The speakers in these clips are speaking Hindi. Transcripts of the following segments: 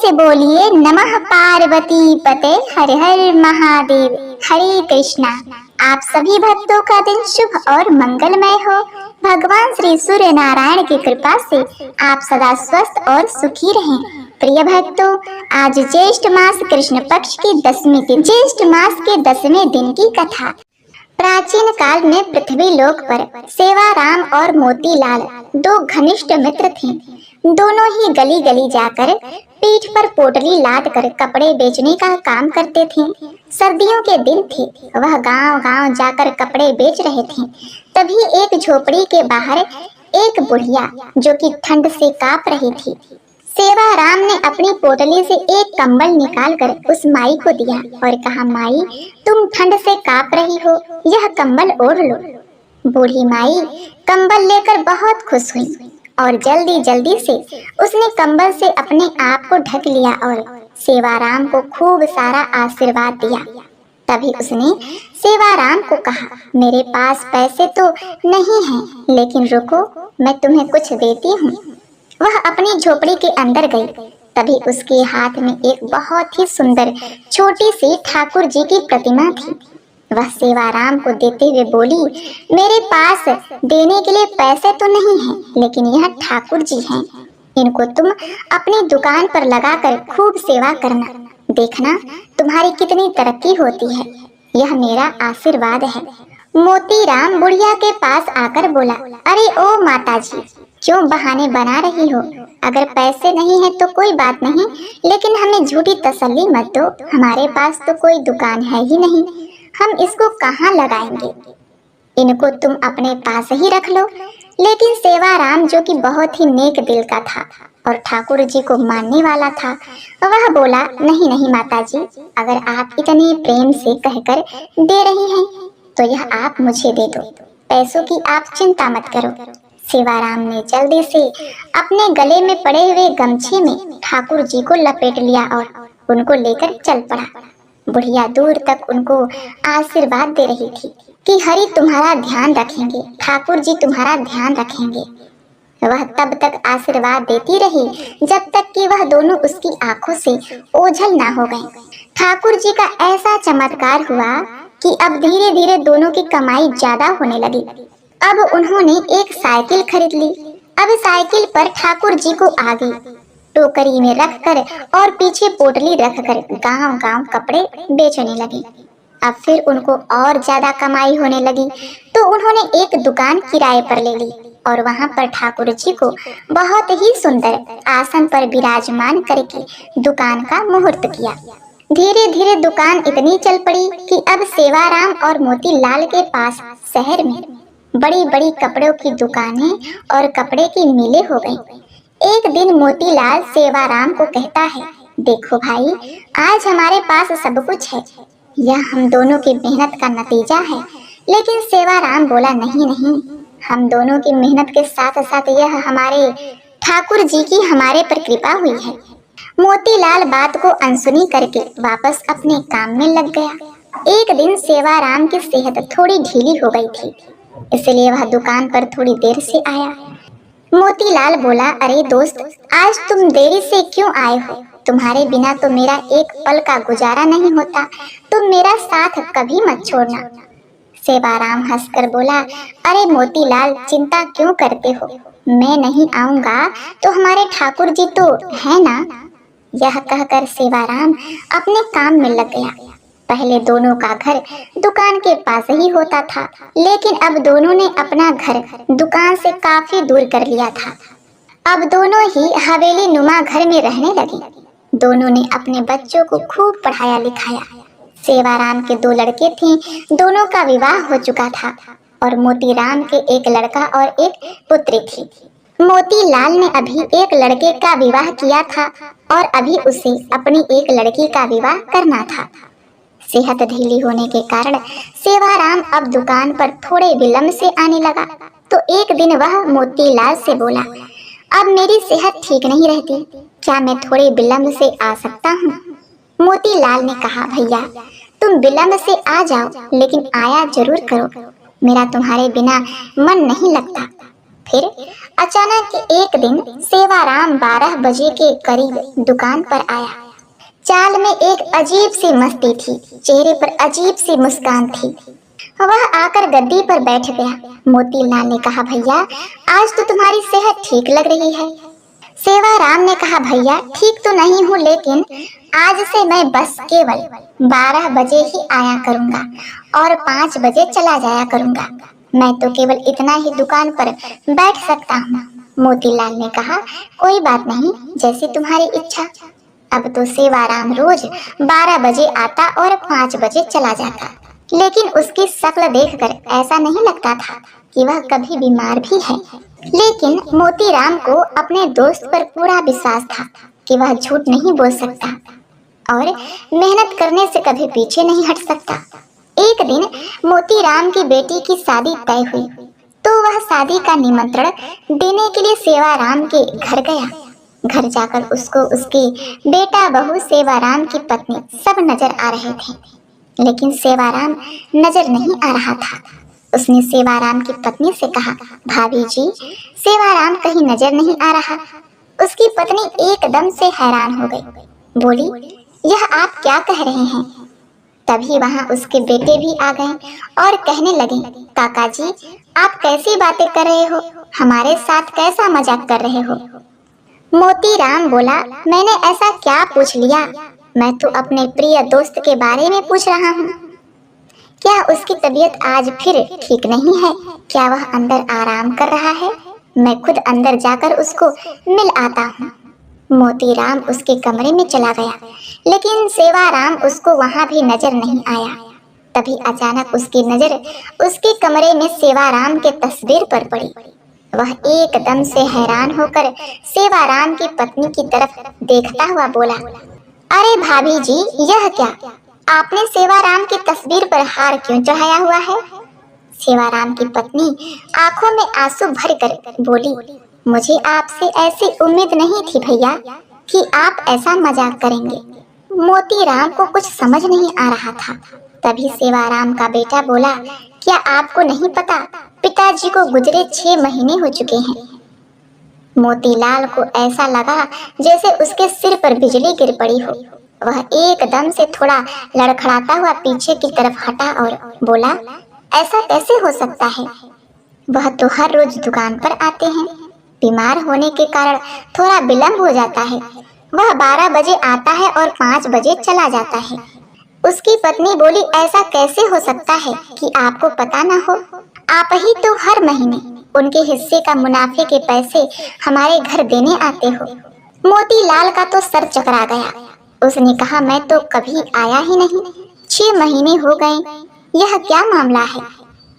से बोलिए नमः पार्वती पते हर हर महादेव। हरे कृष्णा। आप सभी भक्तों का दिन शुभ और मंगलमय हो। भगवान श्री सूर्य नारायण की कृपा से आप सदा स्वस्थ और सुखी रहें। प्रिय भक्तों, आज ज्येष्ठ मास कृष्ण पक्ष की 10वीं तिथि, ज्येष्ठ मास के 10वें दिन की कथा। प्राचीन काल में पृथ्वी लोक पर सेवाराम और मोतीलाल दो घनिष्ठ मित्र थे। दोनों ही गली गली जाकर पीठ पर पोटली लाद कर कपड़े बेचने का काम करते थे। सर्दियों के दिन थे, वह गांव गांव जाकर कपड़े बेच रहे थे। तभी एक झोपड़ी के बाहर एक बुढ़िया जो कि ठंड से कांप रही थी, सेवाराम ने अपनी पोटली से एक कंबल निकालकर उस माई को दिया और कहा, माई तुम ठंड से कांप रही हो, यह कंबल ओढ़ लो। बूढ़ी माई कंबल लेकर बहुत खुश हुई और जल्दी जल्दी से उसने कंबल से अपने आप को ढक लिया और सेवाराम को खूब सारा आशीर्वाद दिया। तभी उसने सेवाराम को कहा, मेरे पास पैसे तो नहीं हैं, लेकिन रुको, मैं तुम्हें कुछ देती हूँ। वह अपनी झोपड़ी के अंदर गई। तभी उसके हाथ में एक बहुत ही सुंदर छोटी सी ठाकुर जी की प्रतिमा थी। वह सेवाराम को देते हुए बोली, मेरे पास देने के लिए पैसे तो नहीं हैं, लेकिन यह ठाकुर जी हैं। इनको तुम अपनी दुकान पर लगाकर खूब सेवा करना, देखना तुम्हारी कितनी तरक्की होती है। यह मेरा आशीर्वाद है। मोतीराम बुढ़िया के पास आकर बोला, अरे ओ माता जी, क्यों बहाने बना रही हो? अगर पैसे नहीं है तो कोई बात नहीं, लेकिन हमें झूठी तसल्ली मत दो। हमारे पास तो कोई दुकान है ही नहीं, हम इसको कहाँ लगाएंगे? इनको तुम अपने पास ही रख लो। लेकिन सेवाराम, जो कि बहुत ही नेक दिल का था और ठाकुर जी को मानने वाला था, वह बोला, नहीं नहीं माता जी, अगर आप इतने प्रेम से कहकर दे रही हैं तो यह आप मुझे दे दो। पैसों की आप चिंता मत करो। सेवाराम ने जल्दी से अपने गले में पड़े हुए गमछे में ठाकुर जी को लपेट लिया और उनको लेकर चल पड़ा। बुढ़िया दूर तक उनको आशीर्वाद दे रही थी कि हरि तुम्हारा ध्यान रखेंगे, ठाकुर जी तुम्हारा ध्यान रखेंगे। वह तब तक आशीर्वाद देती रही जब तक कि वह दोनों उसकी आंखों से ओझल ना हो गए। ठाकुर जी का ऐसा चमत्कार हुआ कि अब धीरे धीरे दोनों की कमाई ज्यादा होने लगी। अब उन्होंने एक साइकिल खरीद ली। अब साइकिल पर ठाकुर जी को आगे टोकरी में रखकर और पीछे पोटली रखकर गांव गांव कपड़े बेचने लगे। अब फिर उनको और ज्यादा कमाई होने लगी, तो उन्होंने एक दुकान किराए पर ले ली और वहां पर ठाकुर जी को बहुत ही सुंदर आसन पर विराजमान करके दुकान का मुहूर्त किया। धीरे धीरे दुकान इतनी चल पड़ी कि अब सेवाराम और मोतीलाल के पास शहर में बड़ी बड़ी कपड़ों की दुकानें और कपड़े की मिलें हो गईं। एक दिन मोतीलाल सेवाराम को कहता है, देखो भाई, आज हमारे पास सब कुछ है, यह हम दोनों की मेहनत का नतीजा है। लेकिन सेवाराम बोला, नहीं नहीं, हम दोनों की मेहनत के साथ साथ यह हमारे ठाकुर जी की हमारे पर कृपा हुई है। मोतीलाल बात को अनसुनी करके वापस अपने काम में लग गया। एक दिन सेवाराम की सेहत थोड़ी ढीली हो गई थी, इसलिए वह दुकान पर थोड़ी देर से आया। मोतीलाल बोला, अरे दोस्त, आज तुम देरी से क्यों आए हो? तुम्हारे बिना तो मेरा एक पल का गुजारा नहीं होता, तुम मेरा साथ कभी मत छोड़ना। सेवाराम हंसकर बोला, अरे मोतीलाल, चिंता क्यों करते हो? मैं नहीं आऊंगा तो हमारे ठाकुर जी तो है ना। यह कहकर सेवाराम अपने काम में लग गया। पहले दोनों का घर दुकान के पास ही होता था, लेकिन अब दोनों ने अपना घर दुकान से काफी दूर कर लिया था। अब दोनों ही हवेली नुमा घर में रहने लगे। दोनों ने अपने बच्चों को खूब पढ़ाया लिखाया। सेवाराम के 2 लड़के थे, दोनों का विवाह हो चुका था और मोतीराम के एक लड़का और एक पुत्री थी। मोतीलाल ने अभी एक लड़के का विवाह किया था और अभी उसे अपनी एक लड़की का विवाह करना था। सेहत ढीली होने के कारण सेवाराम अब दुकान पर थोड़े विलंब से आने लगा। तो एक दिन वह मोतीलाल से बोला, अब मेरी सेहत ठीक नहीं रहती, क्या मैं थोड़े विलंब से आ सकता हूँ? मोतीलाल ने कहा, भैया तुम विलंब से आ जाओ, लेकिन आया जरूर करो, मेरा तुम्हारे बिना मन नहीं लगता। फिर अचानक एक दिन सेवाराम 12 बजे के करीब दुकान पर आया। चाल में एक अजीब सी मस्ती थी, चेहरे पर अजीब सी मुस्कान थी। वह आकर गद्दी पर बैठ गया। मोतीलाल ने कहा, भैया आज तो तुम्हारी सेहत ठीक लग रही है। सेवाराम ने कहा, भैया ठीक तो नहीं हूँ, लेकिन आज से मैं बस केवल 12 बजे ही आया करूँगा और 5 बजे चला जाया करूँगा। मैं तो केवल इतना ही दुकान पर बैठ सकता हूँ। मोतीलाल ने कहा, कोई बात नहीं, जैसी तुम्हारी इच्छा। अब तो सेवाराम रोज 12 बजे आता और 5 बजे चला जाता, लेकिन उसकी शक्ल देखकर ऐसा नहीं लगता था कि वह कभी बीमार भी है। लेकिन मोतीराम को अपने दोस्त पर पूरा विश्वास था कि वह झूठ नहीं बोल सकता और मेहनत करने से कभी पीछे नहीं हट सकता। एक दिन मोतीराम की बेटी की शादी तय हुई, तो वह शादी का निमंत्रण देने के लिए सेवाराम के घर गया। घर जाकर उसको उसके बेटा, बहू, सेवाराम की पत्नी सब नजर आ रहे थे, लेकिन सेवाराम नजर नहीं आ रहा था। उसने सेवाराम की पत्नी से कहा, भाभी जी, सेवाराम कहीं नजर नहीं आ रहा। उसकी पत्नी एकदम से हैरान हो गई, बोली, यह आप क्या कह रहे हैं? तभी वहां उसके बेटे भी आ गए और कहने लगे, काका जी, आप कैसी बातें कर रहे हो? हमारे साथ कैसा मजाक कर रहे हो? मोतीराम बोला, मैंने ऐसा क्या पूछ लिया? मैं तो अपने प्रिय दोस्त के बारे में पूछ रहा हूँ। क्या उसकी तबीयत आज फिर ठीक नहीं है? क्या वह अंदर आराम कर रहा है? मैं खुद अंदर जाकर उसको मिल आता हूँ। मोतीराम उसके कमरे में चला गया, लेकिन सेवाराम उसको वहां भी नजर नहीं आया। तभी अचानक उसकी नजर उसके कमरे में सेवाराम के तस्वीर पर पड़ी। वह एकदम से हैरान होकर सेवाराम की पत्नी की तरफ देखता हुआ बोला, अरे भाभी जी, यह क्या? आपने सेवाराम की तस्वीर पर हार क्यों चढ़ाया हुआ है? सेवाराम की पत्नी आंखों में आंसू भरकर बोली, मुझे आपसे ऐसी उम्मीद नहीं थी भैया कि आप ऐसा मजाक करेंगे। मोतीराम को कुछ समझ नहीं आ रहा था। तभी सेवाराम का बेटा बोला, क्या आपको नहीं पता, पिताजी को गुजरे 6 महीने हो चुके हैं। मोतीलाल को ऐसा लगा जैसे उसके सिर पर बिजली गिर पड़ी हो। वह एकदम से थोड़ा लड़खड़ाता हुआ पीछे की तरफ हटा और बोला, ऐसा कैसे हो सकता है? वह तो हर रोज दुकान पर आते हैं। बीमार होने के कारण थोड़ा विलंब हो जाता है। वह 12 बजे आता है और 5 बजे चला जाता है। उसकी पत्नी बोली, ऐसा कैसे हो सकता है कि आपको पता न हो? आप ही तो हर महीने उनके हिस्से का मुनाफे के पैसे हमारे घर देने आते हो। मोतीलाल का तो सर चकरा गया। उसने कहा, मैं तो कभी आया ही नहीं, 6 महीने हो गए, यह क्या मामला है?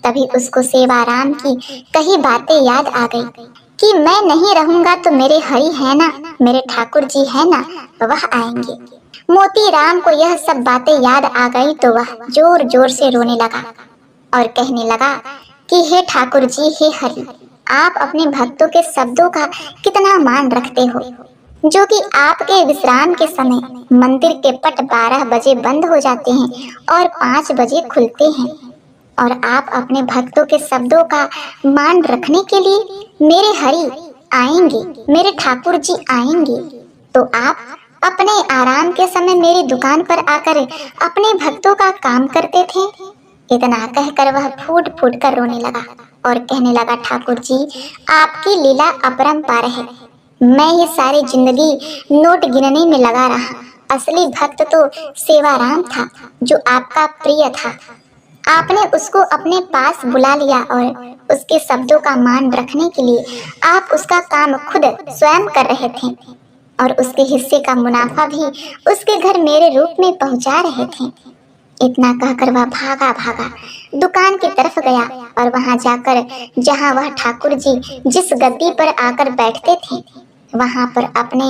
तभी उसको सेवाराम की कई बातें याद आ गई कि मैं नहीं रहूंगा तो मेरे हरि है ना, मेरे ठाकुर जी है ना, वह आएंगे। मोतीराम को यह सब बातें याद आ गई तो वह जोर जोर से रोने लगा और कहने लगा कि हे ठाकुर जी, हे हरि, आप अपने भक्तों के शब्दों का कितना मान रखते हो, जो कि आपके विश्राम के समय मंदिर के पट 12 बजे बंद हो जाते हैं और 5 बजे खुलते हैं। और आप अपने भक्तों के शब्दों का मान रखने के लिए मेरे हरि आएंगे, मेरे ठाकुर जी आएंगे, तो आप अपने आराम के समय मेरी दुकान पर आकर अपने भक्तों का काम करते थे। इतना कहकर वह फूट फूट कर रोने लगा और कहने लगा, ठाकुर जी, आपकी लीला अपरंपार है। मैं ये सारी जिंदगी नोट गिनने में लगा रहा। असली भक्त तो सेवाराम था, जो आपका प्रिय था। आपने उसको अपने पास बुला लिया और उसके शब्दों का मान रखने के लिए आप उसका काम खुद स्वयं कर रहे थे और उसके हिस्से का मुनाफा भी उसके घर मेरे रूप में पहुंचा रहे थे। इतना कहकर वह भागा भागा दुकान की तरफ गया और वहां जाकर जहां वह ठाकुर जी जिस गद्दी पर आकर बैठते थे वहां पर अपने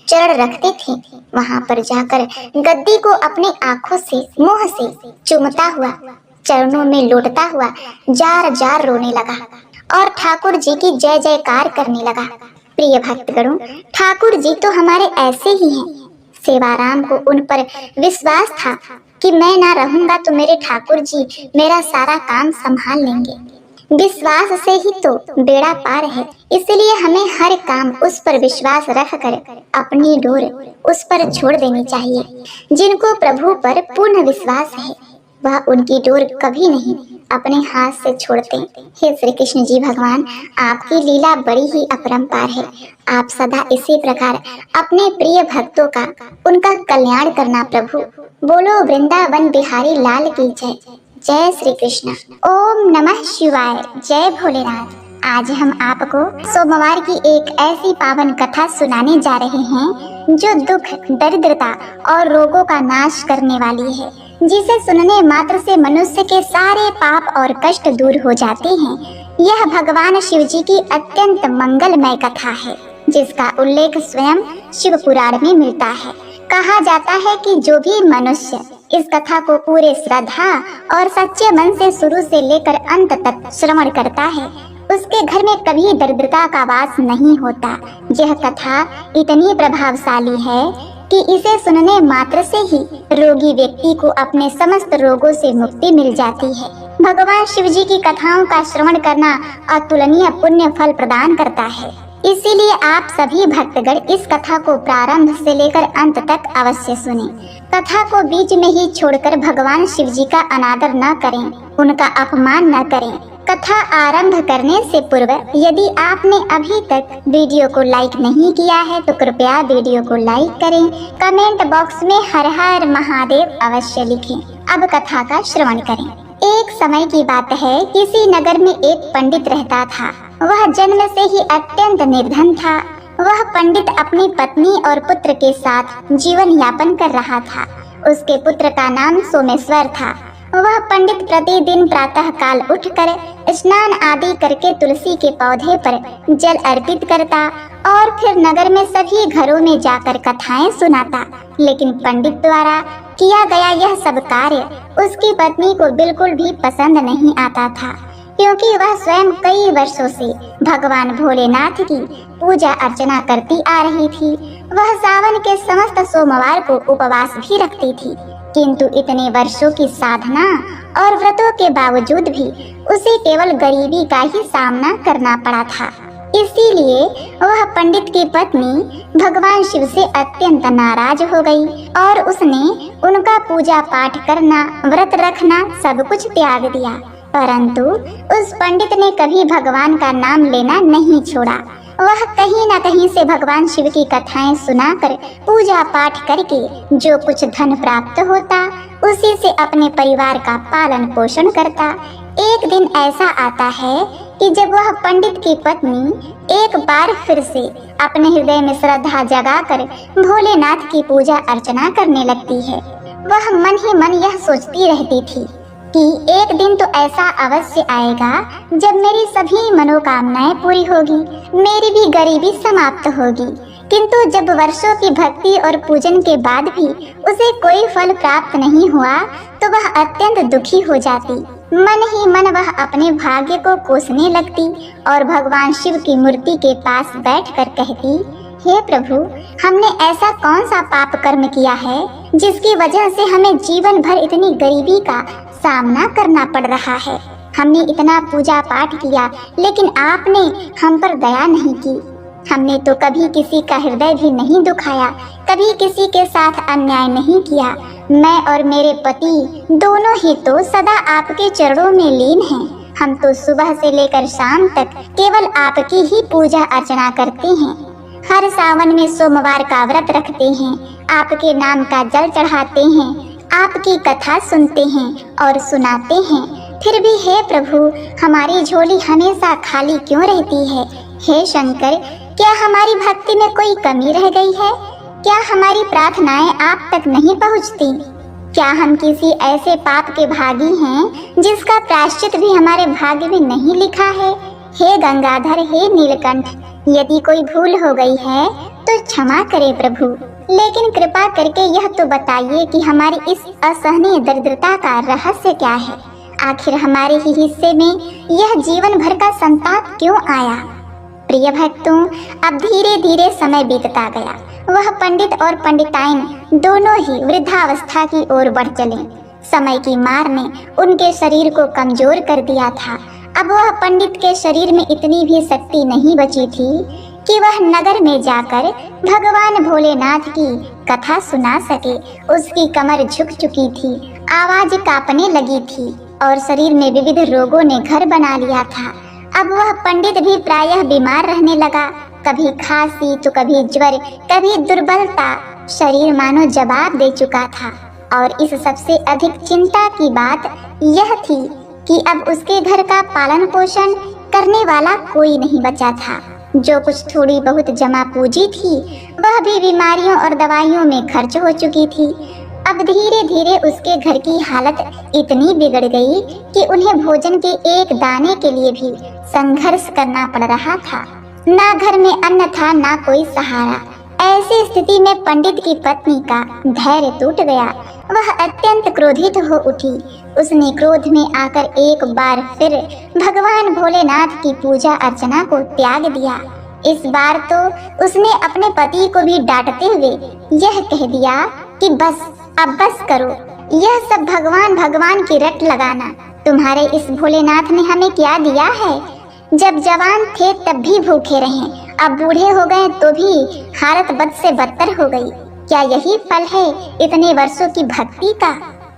चरण रखते थे, वहां पर जाकर गद्दी को अपनी आंखों से मुंह से चूमता हुआ, चरणों में लौटता हुआ जार जार रोने लगा और ठाकुर जी की जय जयकार करने लगा। प्रिय भक्तगणों, ठाकुर जी तो हमारे ऐसे ही हैं। सेवाराम को उन पर विश्वास था कि मैं ना रहूंगा तो मेरे ठाकुर जी मेरा सारा काम संभाल लेंगे। विश्वास से ही तो बेड़ा पार है, इसलिए हमें हर काम उस पर विश्वास रखकर अपनी डोर उस पर छोड़ देनी चाहिए। जिनको प्रभु पर पूर्ण विश्वास है वह उनकी डोर कभी नहीं अपने हाथ से छोड़ते। हे श्री कृष्ण जी भगवान, आपकी लीला बड़ी ही अपरंपार है। आप सदा इसी प्रकार अपने प्रिय भक्तों का उनका कल्याण करना प्रभु। बोलो वृंदावन बिहारी लाल की जय। जय श्री कृष्ण। ओम नमः शिवाय। जय भोलेनाथ। आज हम आपको सोमवार की एक ऐसी पावन कथा सुनाने जा रहे हैं जो दुख, दरिद्रता और रोगों का नाश करने वाली है, जिसे सुनने मात्र से मनुष्य के सारे पाप और कष्ट दूर हो जाते हैं। यह भगवान शिव जी की अत्यंत मंगलमय कथा है, जिसका उल्लेख स्वयं शिव पुराण में मिलता है। कहा जाता है कि जो भी मनुष्य इस कथा को पूरे श्रद्धा और सच्चे मन से शुरू से लेकर अंत तक श्रवण करता है, उसके घर में कभी दरिद्रता का वास नहीं होता। यह कथा इतनी प्रभावशाली है कि इसे सुनने मात्र से ही रोगी व्यक्ति को अपने समस्त रोगों से मुक्ति मिल जाती है। भगवान शिव जी की कथाओं का श्रवण करना अतुलनीय पुण्य फल प्रदान करता है। इसीलिए आप सभी भक्तगण इस कथा को प्रारंभ से लेकर अंत तक अवश्य सुनें। कथा को बीच में ही छोड़कर भगवान शिव जी का अनादर न करें, उनका अपमान न करें। कथा आरंभ करने से पूर्व यदि आपने अभी तक वीडियो को लाइक नहीं किया है तो कृपया वीडियो को लाइक करें। कमेंट बॉक्स में हर हर महादेव अवश्य लिखें। अब कथा का श्रवण करें। एक समय की बात है, किसी नगर में एक पंडित रहता था। वह जन्म से ही अत्यंत निर्धन था। वह पंडित अपनी पत्नी और पुत्र के साथ जीवन यापन कर रहा था। उसके पुत्र का नाम सोमेश्वर था। वह पंडित प्रतिदिन प्रातः काल उठकर स्नान आदि करके तुलसी के पौधे पर जल अर्पित करता और फिर नगर में सभी घरों में जाकर कथाएं सुनाता। लेकिन पंडित द्वारा किया गया यह सब कार्य उसकी पत्नी को बिल्कुल भी पसंद नहीं आता था, क्योंकि वह स्वयं कई वर्षों से भगवान भोलेनाथ की पूजा अर्चना करती आ रही थी। वह सावन के समस्त सोमवार को उपवास भी रखती थी, किंतु इतने वर्षों की साधना और व्रतों के बावजूद भी उसे केवल गरीबी का ही सामना करना पड़ा था। इसीलिए वह पंडित की पत्नी भगवान शिव से अत्यंत नाराज हो गई और उसने उनका पूजा पाठ करना, व्रत रखना सब कुछ त्याग दिया। परंतु उस पंडित ने कभी भगवान का नाम लेना नहीं छोड़ा। वह कहीं न कहीं से भगवान शिव की कथाएं सुनाकर, पूजा पाठ करके जो कुछ धन प्राप्त होता उसी से अपने परिवार का पालन पोषण करता। एक दिन ऐसा आता है कि जब वह पंडित की पत्नी एक बार फिर से अपने हृदय में श्रद्धा जगाकर भोलेनाथ की पूजा अर्चना करने लगती है। वह मन ही मन यह सोचती रहती थी कि एक दिन तो ऐसा अवश्य आएगा जब मेरी सभी मनोकामनाएं पूरी होगी, मेरी भी गरीबी समाप्त होगी। किंतु जब वर्षों की भक्ति और पूजन के बाद भी उसे कोई फल प्राप्त नहीं हुआ तो वह अत्यंत दुखी हो जाती। मन ही मन वह अपने भाग्य को कोसने लगती और भगवान शिव की मूर्ति के पास बैठकर कहती, हे प्रभु, हमने ऐसा कौन सा पाप कर्म किया है जिसकी वजह से हमें जीवन भर इतनी गरीबी का सामना करना पड़ रहा है। हमने इतना पूजा पाठ किया लेकिन आपने हम पर दया नहीं की। हमने तो कभी किसी का हृदय भी नहीं दुखाया, कभी किसी के साथ अन्याय नहीं किया। मैं और मेरे पति दोनों ही तो सदा आपके चरणों में लीन हैं। हम तो सुबह से लेकर शाम तक केवल आपकी ही पूजा अर्चना करते हैं। हर सावन में सोमवार का व्रत रखते हैं, आपके नाम का जल चढ़ाते हैं, आपकी कथा सुनते हैं और सुनाते हैं। फिर भी हे प्रभु, हमारी झोली हमेशा खाली क्यों रहती है? हे शंकर, क्या हमारी भक्ति में कोई कमी रह गई है? क्या हमारी प्रार्थनाएं आप तक नहीं पहुंचती? क्या हम किसी ऐसे पाप के भागी हैं जिसका प्रायश्चित भी हमारे भाग्य में नहीं लिखा है? हे गंगाधर, हे नीलकंठ, यदि कोई भूल हो गई है तो क्षमा करें प्रभु, लेकिन कृपा करके यह तो बताइए कि हमारी इस असहनीय दरिद्रता का रहस्य क्या है? आखिर हमारे ही हिस्से में यह जीवन भर का संताप क्यों आया? प्रिय भक्तों, अब धीरे धीरे समय बीतता गया। वह पंडित और पंडिताइन दोनों ही वृद्धावस्था की ओर बढ़ चले। समय की मार ने उनके शरीर को कमजोर कर दिया था। अब वह पंडित के शरीर में इतनी भी शक्ति नहीं बची थी कि वह नगर में जाकर भगवान भोलेनाथ की कथा सुना सके। उसकी कमर झुक चुकी थी, आवाज कांपने लगी थी और शरीर में विविध रोगों ने घर बना लिया था। अब वह पंडित भी प्रायः बीमार रहने लगा, कभी खांसी तो कभी ज्वर, कभी दुर्बलता। शरीर मानो जवाब दे चुका था। और इस सबसे अधिक चिंता की बात यह थी कि अब उसके घर का पालन पोषण करने वाला कोई नहीं बचा था। जो कुछ थोड़ी बहुत जमा पूंजी थी वह भी बीमारियों और दवाइयों में खर्च हो चुकी थी। अब धीरे धीरे उसके घर की हालत इतनी बिगड़ गई कि उन्हें भोजन के एक दाने के लिए भी संघर्ष करना पड़ रहा था। ना घर में अन्न था, ना कोई सहारा। ऐसी स्थिति में पंडित की पत्नी का धैर्य टूट गया। वह अत्यंत क्रोधित हो उठी। उसने क्रोध में आकर एक बार फिर भगवान भोलेनाथ की पूजा अर्चना को त्याग दिया। इस बार तो उसने अपने पति को भी डांटते हुए यह कह दिया कि अब बस करो, यह सब भगवान भगवान की रट लगाना। तुम्हारे इस भोलेनाथ ने हमें क्या दिया है? जब जवान थे तब भी भूखे रहे, अब बूढ़े हो गए तो भी हालत बद से बदतर हो गई। क्या यही फल है इतने वर्षों की भक्ति का?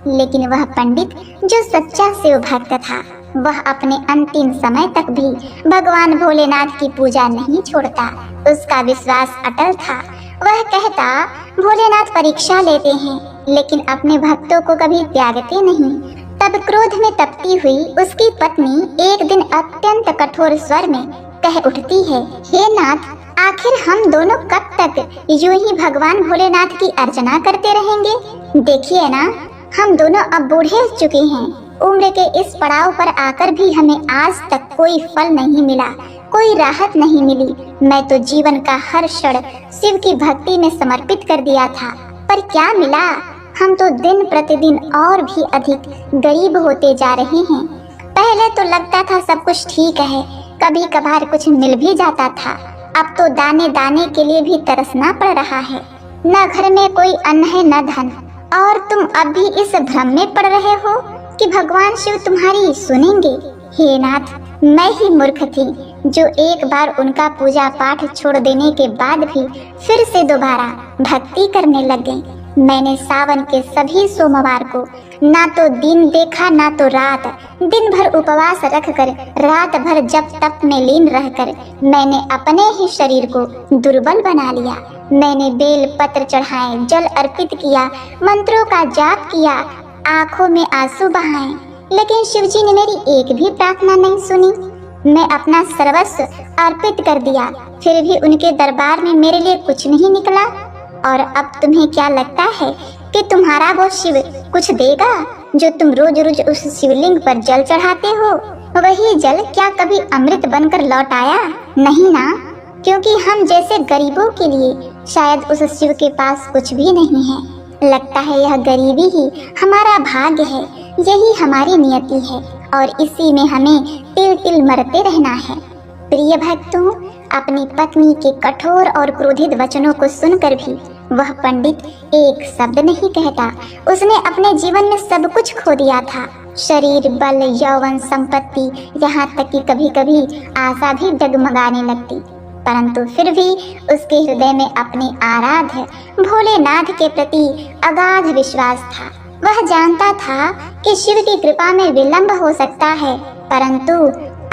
लेकिन वह पंडित जो सच्चा शिव भक्त था, वह अपने अंतिम समय तक भी भगवान भोलेनाथ की पूजा नहीं छोड़ता। उसका विश्वास अटल था। वह कहता, भोलेनाथ परीक्षा लेते हैं लेकिन अपने भक्तों को कभी त्यागते नहीं। तब क्रोध में तपती हुई उसकी पत्नी एक दिन अत्यंत कठोर स्वर में कह उठती है, हे नाथ, आखिर हम दोनों कब तक यूं ही भगवान भोलेनाथ की अर्चना करते रहेंगे? देखिए ना, हम दोनों अब बूढ़े हो चुके हैं। उम्र के इस पड़ाव पर आकर भी हमें आज तक कोई फल नहीं मिला, कोई राहत नहीं मिली। मैं तो जीवन का हर क्षण शिव की भक्ति में समर्पित कर दिया था, पर क्या मिला? हम तो दिन प्रतिदिन और भी अधिक गरीब होते जा रहे हैं। पहले तो लगता था सब कुछ ठीक है, कभी कभार कुछ मिल भी जाता था। अब तो दाने दाने के लिए भी तरसना पड़ रहा है। न घर में कोई अन्न है न धन, और तुम अब भी इस भ्रम में पड़ रहे हो कि भगवान शिव तुम्हारी सुनेंगे। हे नाथ, मैं ही मूर्ख थी जो एक बार उनका पूजा पाठ छोड़ देने के बाद भी फिर से दोबारा भक्ति करने लग गई। मैंने सावन के सभी सोमवार को ना तो दिन देखा ना तो रात, दिन भर उपवास रखकर रात भर जप तप में लीन रहकर मैंने अपने ही शरीर को दुर्बल बना लिया। मैंने बेल पत्र चढ़ाए, जल अर्पित किया, मंत्रों का जाप किया, आंखों में आंसू बहाए, लेकिन शिवजी ने मेरी एक भी प्रार्थना नहीं सुनी। मैं अपना सर्वस्व अर्पित कर दिया, फिर भी उनके दरबार में मेरे लिए कुछ नहीं निकला। और अब तुम्हें क्या लगता है कि तुम्हारा वो शिव कुछ देगा? जो तुम रोज रोज उस शिवलिंग पर जल चढ़ाते हो, वही जल क्या कभी अमृत बनकर लौट आया? नहीं ना, क्योंकि हम जैसे गरीबों के लिए शायद उस शिव के पास कुछ भी नहीं है। लगता है यह गरीबी ही हमारा भाग्य है, यही हमारी नियति है और इसी में हमें तिल तिल मरते रहना है। प्रिय भक्तों, अपनी पत्नी के कठोर और क्रोधित वचनों को सुनकर भी वह पंडित एक शब्द नहीं कहता। उसने अपने जीवन में सब कुछ खो दिया था, शरीर, बल, यौवन, संपत्ति, यहाँ तक कि कभी कभी आशा भी डगमगाने लगती। परंतु फिर भी उसके हृदय में अपने आराध्य भोलेनाथ के प्रति अगाध विश्वास था। वह जानता था कि शिव की कृपा में विलंब हो सकता है, परंतु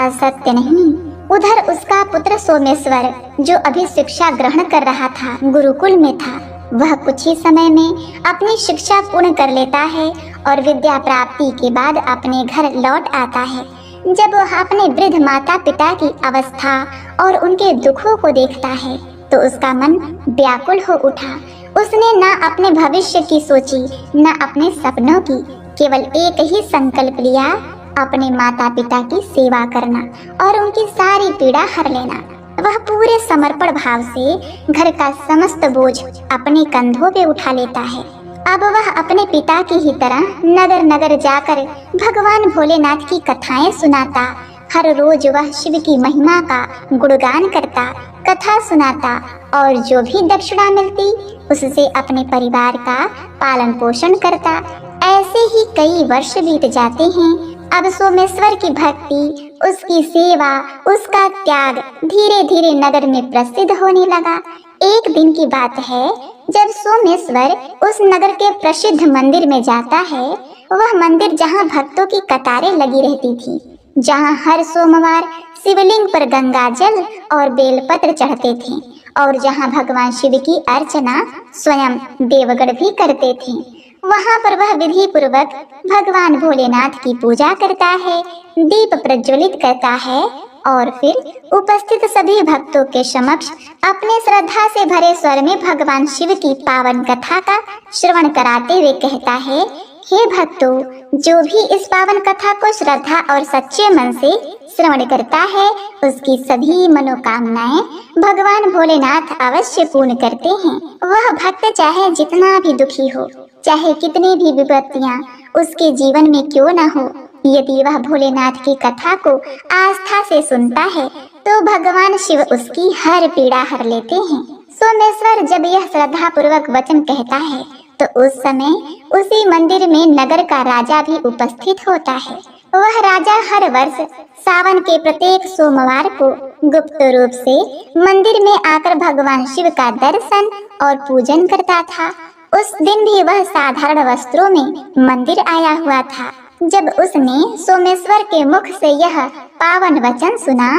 असत्य नहीं। उधर उसका पुत्र सोमेश्वर, जो अभी शिक्षा ग्रहण कर रहा था, गुरुकुल में था, वह कुछ ही समय में अपनी शिक्षा पूर्ण कर लेता है और विद्या प्राप्ति के बाद अपने घर लौट आता है। जब वह अपने वृद्ध माता पिता की अवस्था और उनके दुखों को देखता है तो उसका मन व्याकुल हो उठा। उसने न अपने भविष्य की सोची, न अपने सपनों की, केवल एक ही संकल्प लिया, अपने माता पिता की सेवा करना और उनकी सारी पीड़ा हर लेना। वह पूरे समर्पण भाव से घर का समस्त बोझ अपने कंधों पे उठा लेता है। अब वह अपने पिता की ही तरह नगर नगर जाकर भगवान भोलेनाथ की कथाएं सुनाता। हर रोज वह शिव की महिमा का गुणगान करता, कथा सुनाता और जो भी दक्षिणा मिलती उससे अपने परिवार का पालन पोषण करता। ऐसे ही कई वर्ष बीत जाते हैं। अब सोमेश्वर की भक्ति, उसकी सेवा, उसका त्याग धीरे धीरे नगर में प्रसिद्ध होने लगा। एक दिन की बात है, जब सोमेश्वर उस नगर के प्रसिद्ध मंदिर में जाता है, वह मंदिर जहाँ भक्तों की कतारें लगी रहती थी, जहाँ हर सोमवार शिवलिंग पर गंगा जल और बेलपत्र चढ़ते थे, और जहाँ भगवान शिव की अर्चना स्वयं देवगण भी करते थे, वहाँ पर वह विधि पूर्वक भगवान भोलेनाथ की पूजा करता है, दीप प्रज्वलित करता है और फिर उपस्थित सभी भक्तों के समक्ष अपने श्रद्धा से भरे स्वर में भगवान शिव की पावन कथा का श्रवण कराते हुए कहता है, हे भक्तों, जो भी इस पावन कथा को श्रद्धा और सच्चे मन से श्रवण करता है, उसकी सभी मनोकामनाएं भगवान भोलेनाथ अवश्य पूर्ण करते हैं। वह भक्त चाहे जितना भी दुखी हो, चाहे कितनी भी विपत्तियां उसके जीवन में क्यों न हो, यदि वह भोलेनाथ की कथा को आस्था से सुनता है तो भगवान शिव उसकी हर पीड़ा हर लेते हैं। सोमेश्वर जब यह श्रद्धा पूर्वक वचन कहता है तो उस समय उसी मंदिर में नगर का राजा भी उपस्थित होता है। वह राजा हर वर्ष सावन के प्रत्येक सोमवार को गुप्त रूप से मंदिर में आकर भगवान शिव का दर्शन और पूजन करता था। उस दिन भी वह साधारण वस्त्रों में मंदिर आया हुआ था। जब उसने सोमेश्वर के मुख से यह पावन वचन सुना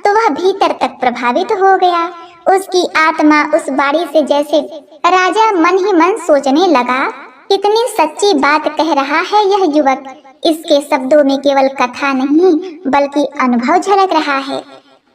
तो वह भीतर तक प्रभावित हो गया। उसकी आत्मा उस बाणी से जैसे राजा मन ही मन सोचने लगा, कितनी सच्ची बात कह रहा है यह युवक। इसके शब्दों में केवल कथा नहीं बल्कि अनुभव झलक रहा है।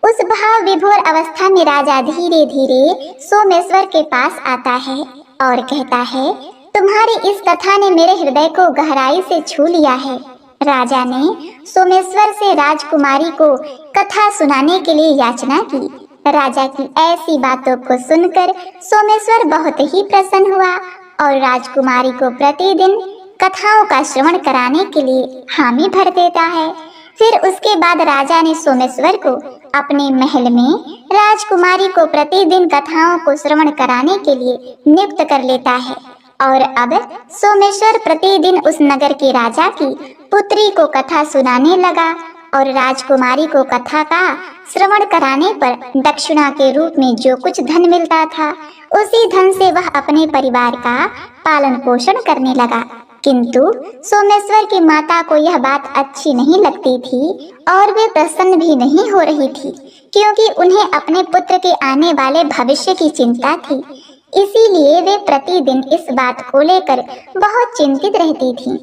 उस भाव विभोर अवस्था में राजा धीरे धीरे सोमेश्वर के पास आता है और कहता है, तुम्हारी इस कथा ने मेरे हृदय को गहराई से छू लिया है। राजा ने सोमेश्वर से राजकुमारी को कथा सुनाने के लिए याचना की। राजा की ऐसी बातों को सुनकर सोमेश्वर बहुत ही प्रसन्न हुआ और राजकुमारी को प्रतिदिन कथाओं का श्रवण कराने के लिए हामी भर देता है। फिर उसके बाद राजा ने सोमेश्वर को अपने महल में राजकुमारी को प्रतिदिन कथाओं को श्रवण कराने के लिए नियुक्त कर लेता है। और अब सोमेश्वर प्रतिदिन उस नगर के राजा की पुत्री को कथा सुनाने लगा और राजकुमारी को कथा का श्रवण कराने पर दक्षिणा के रूप में जो कुछ धन मिलता था, उसी धन से वह अपने परिवार का पालन पोषण करने लगा। किंतु सोमेश्वर की माता को यह बात अच्छी नहीं लगती थी और वे प्रसन्न भी नहीं हो रही थी, क्योंकि उन्हें अपने पुत्र के आने वाले भविष्य की चिंता थी। इसीलिए वे प्रतिदिन इस बात को लेकर बहुत चिंतित रहती थीं।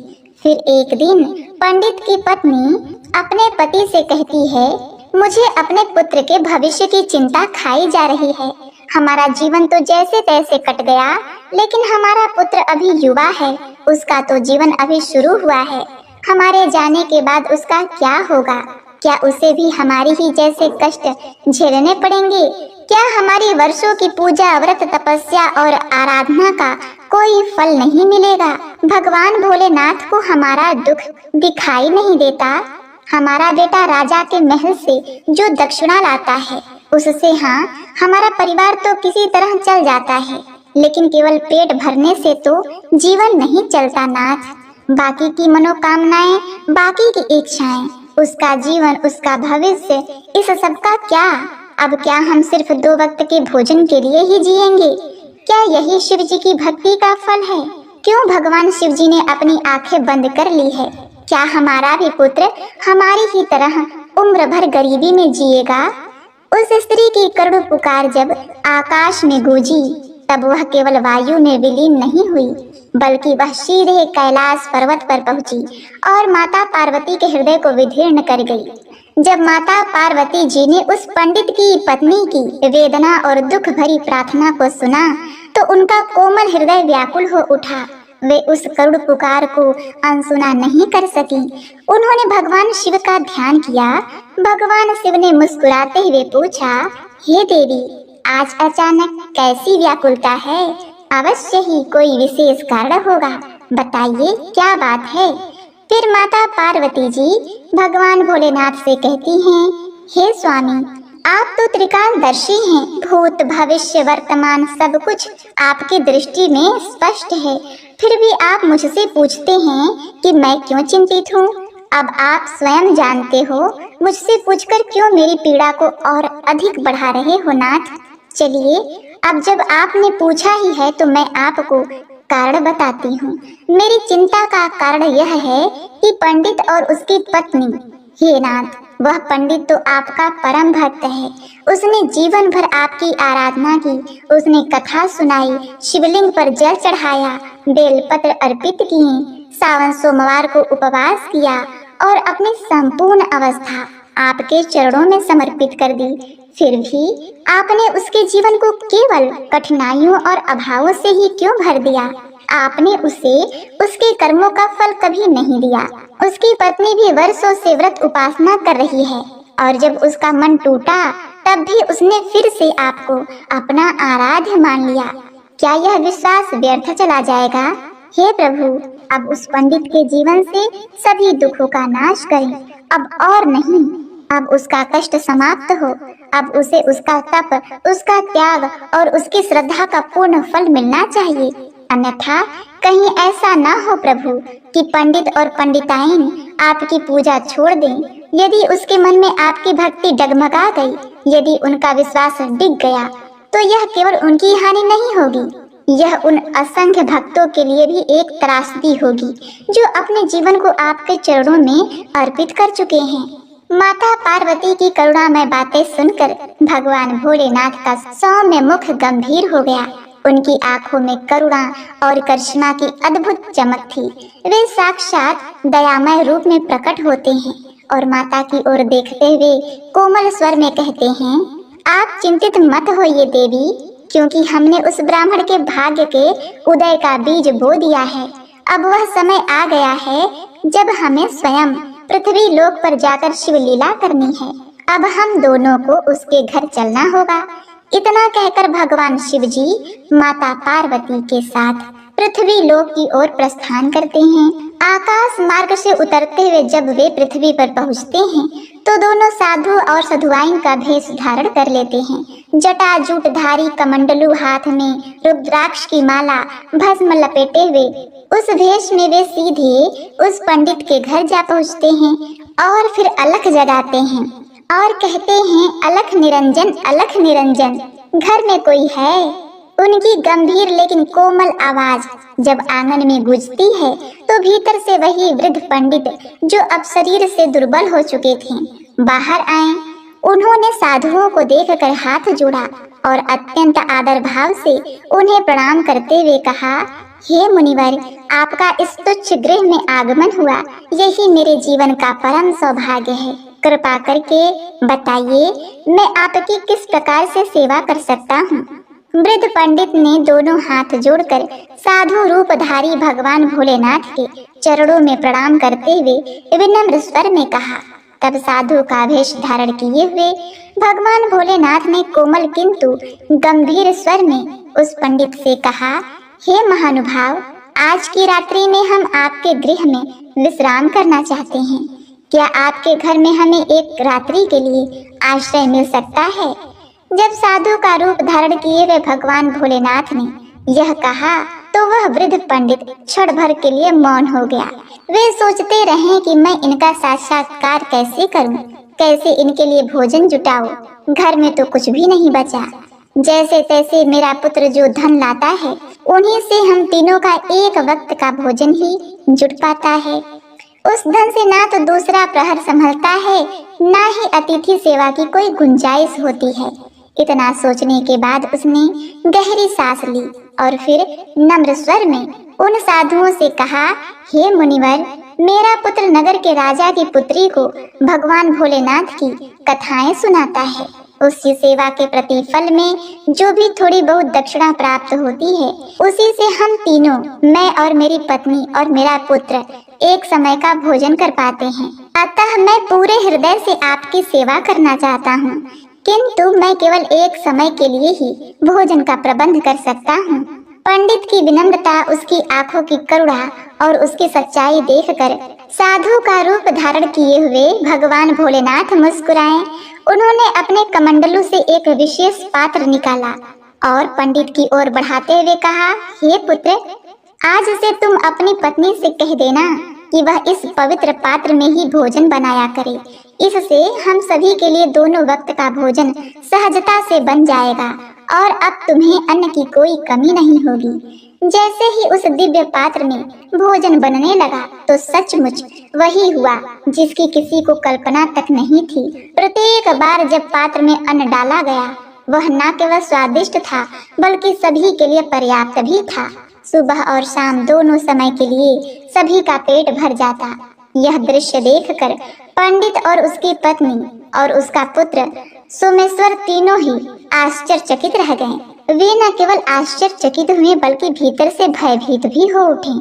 फिर एक दिन पंडित की पत्नी अपने पति से कहती है, मुझे अपने पुत्र के भविष्य की चिंता खाई जा रही है। हमारा जीवन तो जैसे तैसे कट गया, लेकिन हमारा पुत्र अभी युवा है, उसका तो जीवन अभी शुरू हुआ है। हमारे जाने के बाद उसका क्या होगा? क्या उसे भी हमारी ही जैसे कष्ट झेलने पड़ेंगे? क्या हमारी वर्षों की पूजा, व्रत, तपस्या और आराधना का कोई फल नहीं मिलेगा? भगवान भोलेनाथ को हमारा दुख दिखाई नहीं देता? हमारा बेटा राजा के महल से जो दक्षिणा लाता है, उससे हमारा परिवार तो किसी तरह चल जाता है, लेकिन केवल पेट भरने से तो जीवन नहीं चलता नाथ। बाकी की मनोकामनाएं, बाकी की इच्छाएं, उसका जीवन, उसका भविष्य, इस सब का क्या? अब क्या हम सिर्फ 2 वक्त के भोजन के लिए ही जिएंगे? क्या यही शिव जी की भक्ति का फल है? क्यों भगवान शिव जी ने अपनी आंखें बंद कर ली है? क्या हमारा भी पुत्र हमारी ही तरह उम्र भर गरीबी में जिएगा? उस स्त्री की करुण पुकार जब आकाश में गूंजी, तब वह केवल वायु में विलीन नहीं हुई, बल्कि वह सीधे कैलाश पर्वत पर पहुंची और माता पार्वती के हृदय को विदीर्ण कर गई। जब माता पार्वती जी ने उस पंडित की पत्नी की वेदना और दुख भरी प्रार्थना को सुना तो उनका कोमल हृदय व्याकुल हो उठा। वे उस करुण पुकार को अनसुना नहीं कर सकी। उन्होंने भगवान शिव का ध्यान किया। भगवान शिव ने मुस्कुराते हुए पूछा, हे देवी, आज अचानक कैसी व्याकुलता है? अवश्य ही कोई विशेष कारण होगा, बताइए क्या बात है? फिर माता पार्वती जी भगवान भोलेनाथ से कहती हैं, हे स्वामी, आप तो त्रिकालदर्शी हैं, भूत भविष्य वर्तमान सब कुछ आपकी दृष्टि में स्पष्ट है, फिर भी आप मुझसे पूछते हैं कि मैं क्यों चिंतित हूँ। अब आप स्वयं जानते हो, मुझसे पूछकर क्यों मेरी पीड़ा को और अधिक बढ़ा रहे हो नाथ। चलिए, अब जब आपने पूछा ही है तो मैं आपको कारण बताती हूँ। मेरी चिंता का कारण यह है कि पंडित और उसकी पत्नी, हे नाथ, वह पंडित तो आपका परम भक्त है। उसने जीवन भर आपकी आराधना की, उसने कथा सुनाई, शिवलिंग पर जल चढ़ाया, बेलपत्र अर्पित किए, सावन सोमवार को उपवास किया और अपनी संपूर्ण अवस्था आपके चरणों में समर्पित कर दी। फिर भी आपने उसके जीवन को केवल कठिनाइयों और अभावों से ही क्यों भर दिया? आपने उसे उसके कर्मों का फल कभी नहीं दिया। उसकी पत्नी भी वर्षों से व्रत उपासना कर रही है और जब उसका मन टूटा तब भी उसने फिर से आपको अपना आराध्य मान लिया। क्या यह विश्वास व्यर्थ चला जाएगा? हे प्रभु, अब उस पंडित के जीवन से सभी दुखों का नाश करें, अब और नहीं। अब उसका कष्ट समाप्त हो, अब उसे उसका तप, उसका त्याग और उसकी श्रद्धा का पूर्ण फल मिलना चाहिए। अन्यथा कहीं ऐसा ना हो प्रभु कि पंडित और पंडिताइन आपकी पूजा छोड़ दें। यदि उसके मन में आपकी भक्ति डगमगा गई, यदि उनका विश्वास डिग गया, तो यह केवल उनकी हानि नहीं होगी, यह उन असंख्य भक्तों के लिए भी एक त्रासदी होगी जो अपने जीवन को आपके चरणों में अर्पित कर चुके हैं। माता पार्वती की करुणामय बातें सुनकर भगवान भोलेनाथ का सौम्य मुख गंभीर हो गया। उनकी आंखों में करुणा और करिश्मा की अद्भुत चमक थी। वे साक्षात दयामय रूप में प्रकट होते हैं और माता की ओर देखते हुए कोमल स्वर में कहते हैं, आप चिंतित मत होइए देवी, क्योंकि हमने उस ब्राह्मण के भाग्य के उदय का बीज बो दिया है। अब वह समय आ गया है जब हमें स्वयं पृथ्वी लोक पर जाकर शिव लीला करनी है। अब हम दोनों को उसके घर चलना होगा। इतना कहकर भगवान शिव जी माता पार्वती के साथ पृथ्वी लोक की ओर प्रस्थान करते हैं। आकाश मार्ग से उतरते हुए जब वे पृथ्वी पर पहुंचते हैं तो दोनों साधु और साधुआइन का भेष धारण कर लेते हैं। जटाजूटधारी कमंडलू हाथ में रुद्राक्ष की माला भस्म लपेटे हुए उस भेष में वे सीधे उस पंडित के घर जा पहुंचते हैं और फिर अलख जगाते हैं और कहते हैं, अलख निरंजन, अलख निरंजन, घर में कोई है। उनकी गंभीर लेकिन कोमल आवाज जब आंगन में गूंजती है तो भीतर से वही वृद्ध पंडित जो अब शरीर से दुर्बल हो चुके थे बाहर आए। उन्होंने साधुओं को देखकर हाथ जोड़ा और अत्यंत आदर भाव से उन्हें प्रणाम करते हुए कहा, हे मुनिवर, आपका इस तुच्छ गृह में आगमन हुआ, यही मेरे जीवन का परम सौभाग्य है। कृपा करके बताइए, मैं आपकी किस प्रकार से सेवा कर सकता हूँ? वृद्ध पंडित ने दोनों हाथ जोड़कर साधु रूपधारी भगवान भोलेनाथ के चरणों में प्रणाम करते हुए विनम्र स्वर में कहा। तब साधु का वेश धारण किए हुए भगवान भोलेनाथ ने कोमल किंतु गंभीर स्वर में उस पंडित से कहा, हे महानुभाव, आज की रात्रि में हम आपके गृह में विश्राम करना चाहते हैं। क्या आपके घर में हमें एक रात्रि के लिए आश्रय मिल सकता है? जब साधु का रूप धारण किए हुए भगवान भोलेनाथ ने यह कहा तो वह वृद्ध पंडित क्षण भर के लिए मौन हो गया। वे सोचते रहे कि मैं इनका साक्षात्कार कैसे करूं, कैसे इनके लिए भोजन जुटाऊं। घर में तो कुछ भी नहीं बचा। जैसे तैसे मेरा पुत्र जो धन लाता है उन्हीं से हम तीनों का एक वक्त का भोजन ही जुट पाता है। उस धन से ना तो दूसरा प्रहर संभलता है, ना ही अतिथि सेवा की कोई गुंजाइश होती है। इतना सोचने के बाद उसने गहरी सांस ली और फिर नम्र स्वर में उन साधुओं से कहा, हे मुनिवर, मेरा पुत्र नगर के राजा की पुत्री को भगवान भोलेनाथ की कथाएं सुनाता है। उसकी सेवा के प्रतिफल में जो भी थोड़ी बहुत दक्षिणा प्राप्त होती है उसी से हम तीनों, मैं और मेरी पत्नी और मेरा पुत्र, एक समय का भोजन कर पाते हैं। अतः मैं पूरे हृदय से आपकी सेवा करना चाहता हूँ, किंतु मैं केवल एक समय के लिए ही भोजन का प्रबंध कर सकता हूँ। पंडित की विनम्रता, उसकी आंखों की करुणा और उसकी सच्चाई देखकर साधु का रूप धारण किए हुए भगवान भोलेनाथ मुस्कुराए। उन्होंने अपने कमंडलू से एक विशेष पात्र निकाला और पंडित की ओर बढ़ाते हुए कहा, हे पुत्र, आज से तुम अपनी पत्नी से कह देना कि वह इस पवित्र पात्र में ही भोजन बनाया करे। इससे हम सभी के लिए दोनों वक्त का भोजन सहजता से बन जाएगा और अब तुम्हें अन्न की कोई कमी नहीं होगी। जैसे ही उस दिव्य पात्र में भोजन बनने लगा तो सचमुच वही हुआ जिसकी किसी को कल्पना तक नहीं थी। प्रत्येक बार जब पात्र में अन्न डाला गया वह न केवल स्वादिष्ट था बल्कि सभी के लिए पर्याप्त भी था। सुबह और शाम दोनों समय के लिए सभी का पेट भर जाता। यह दृश्य देखकर पंडित और उसकी पत्नी और उसका पुत्र सोमेश्वर तीनों ही आश्चर्यचकित रह गए। वे न केवल आश्चर्यचकित हुए बल्कि भीतर से भयभीत भी हो उठे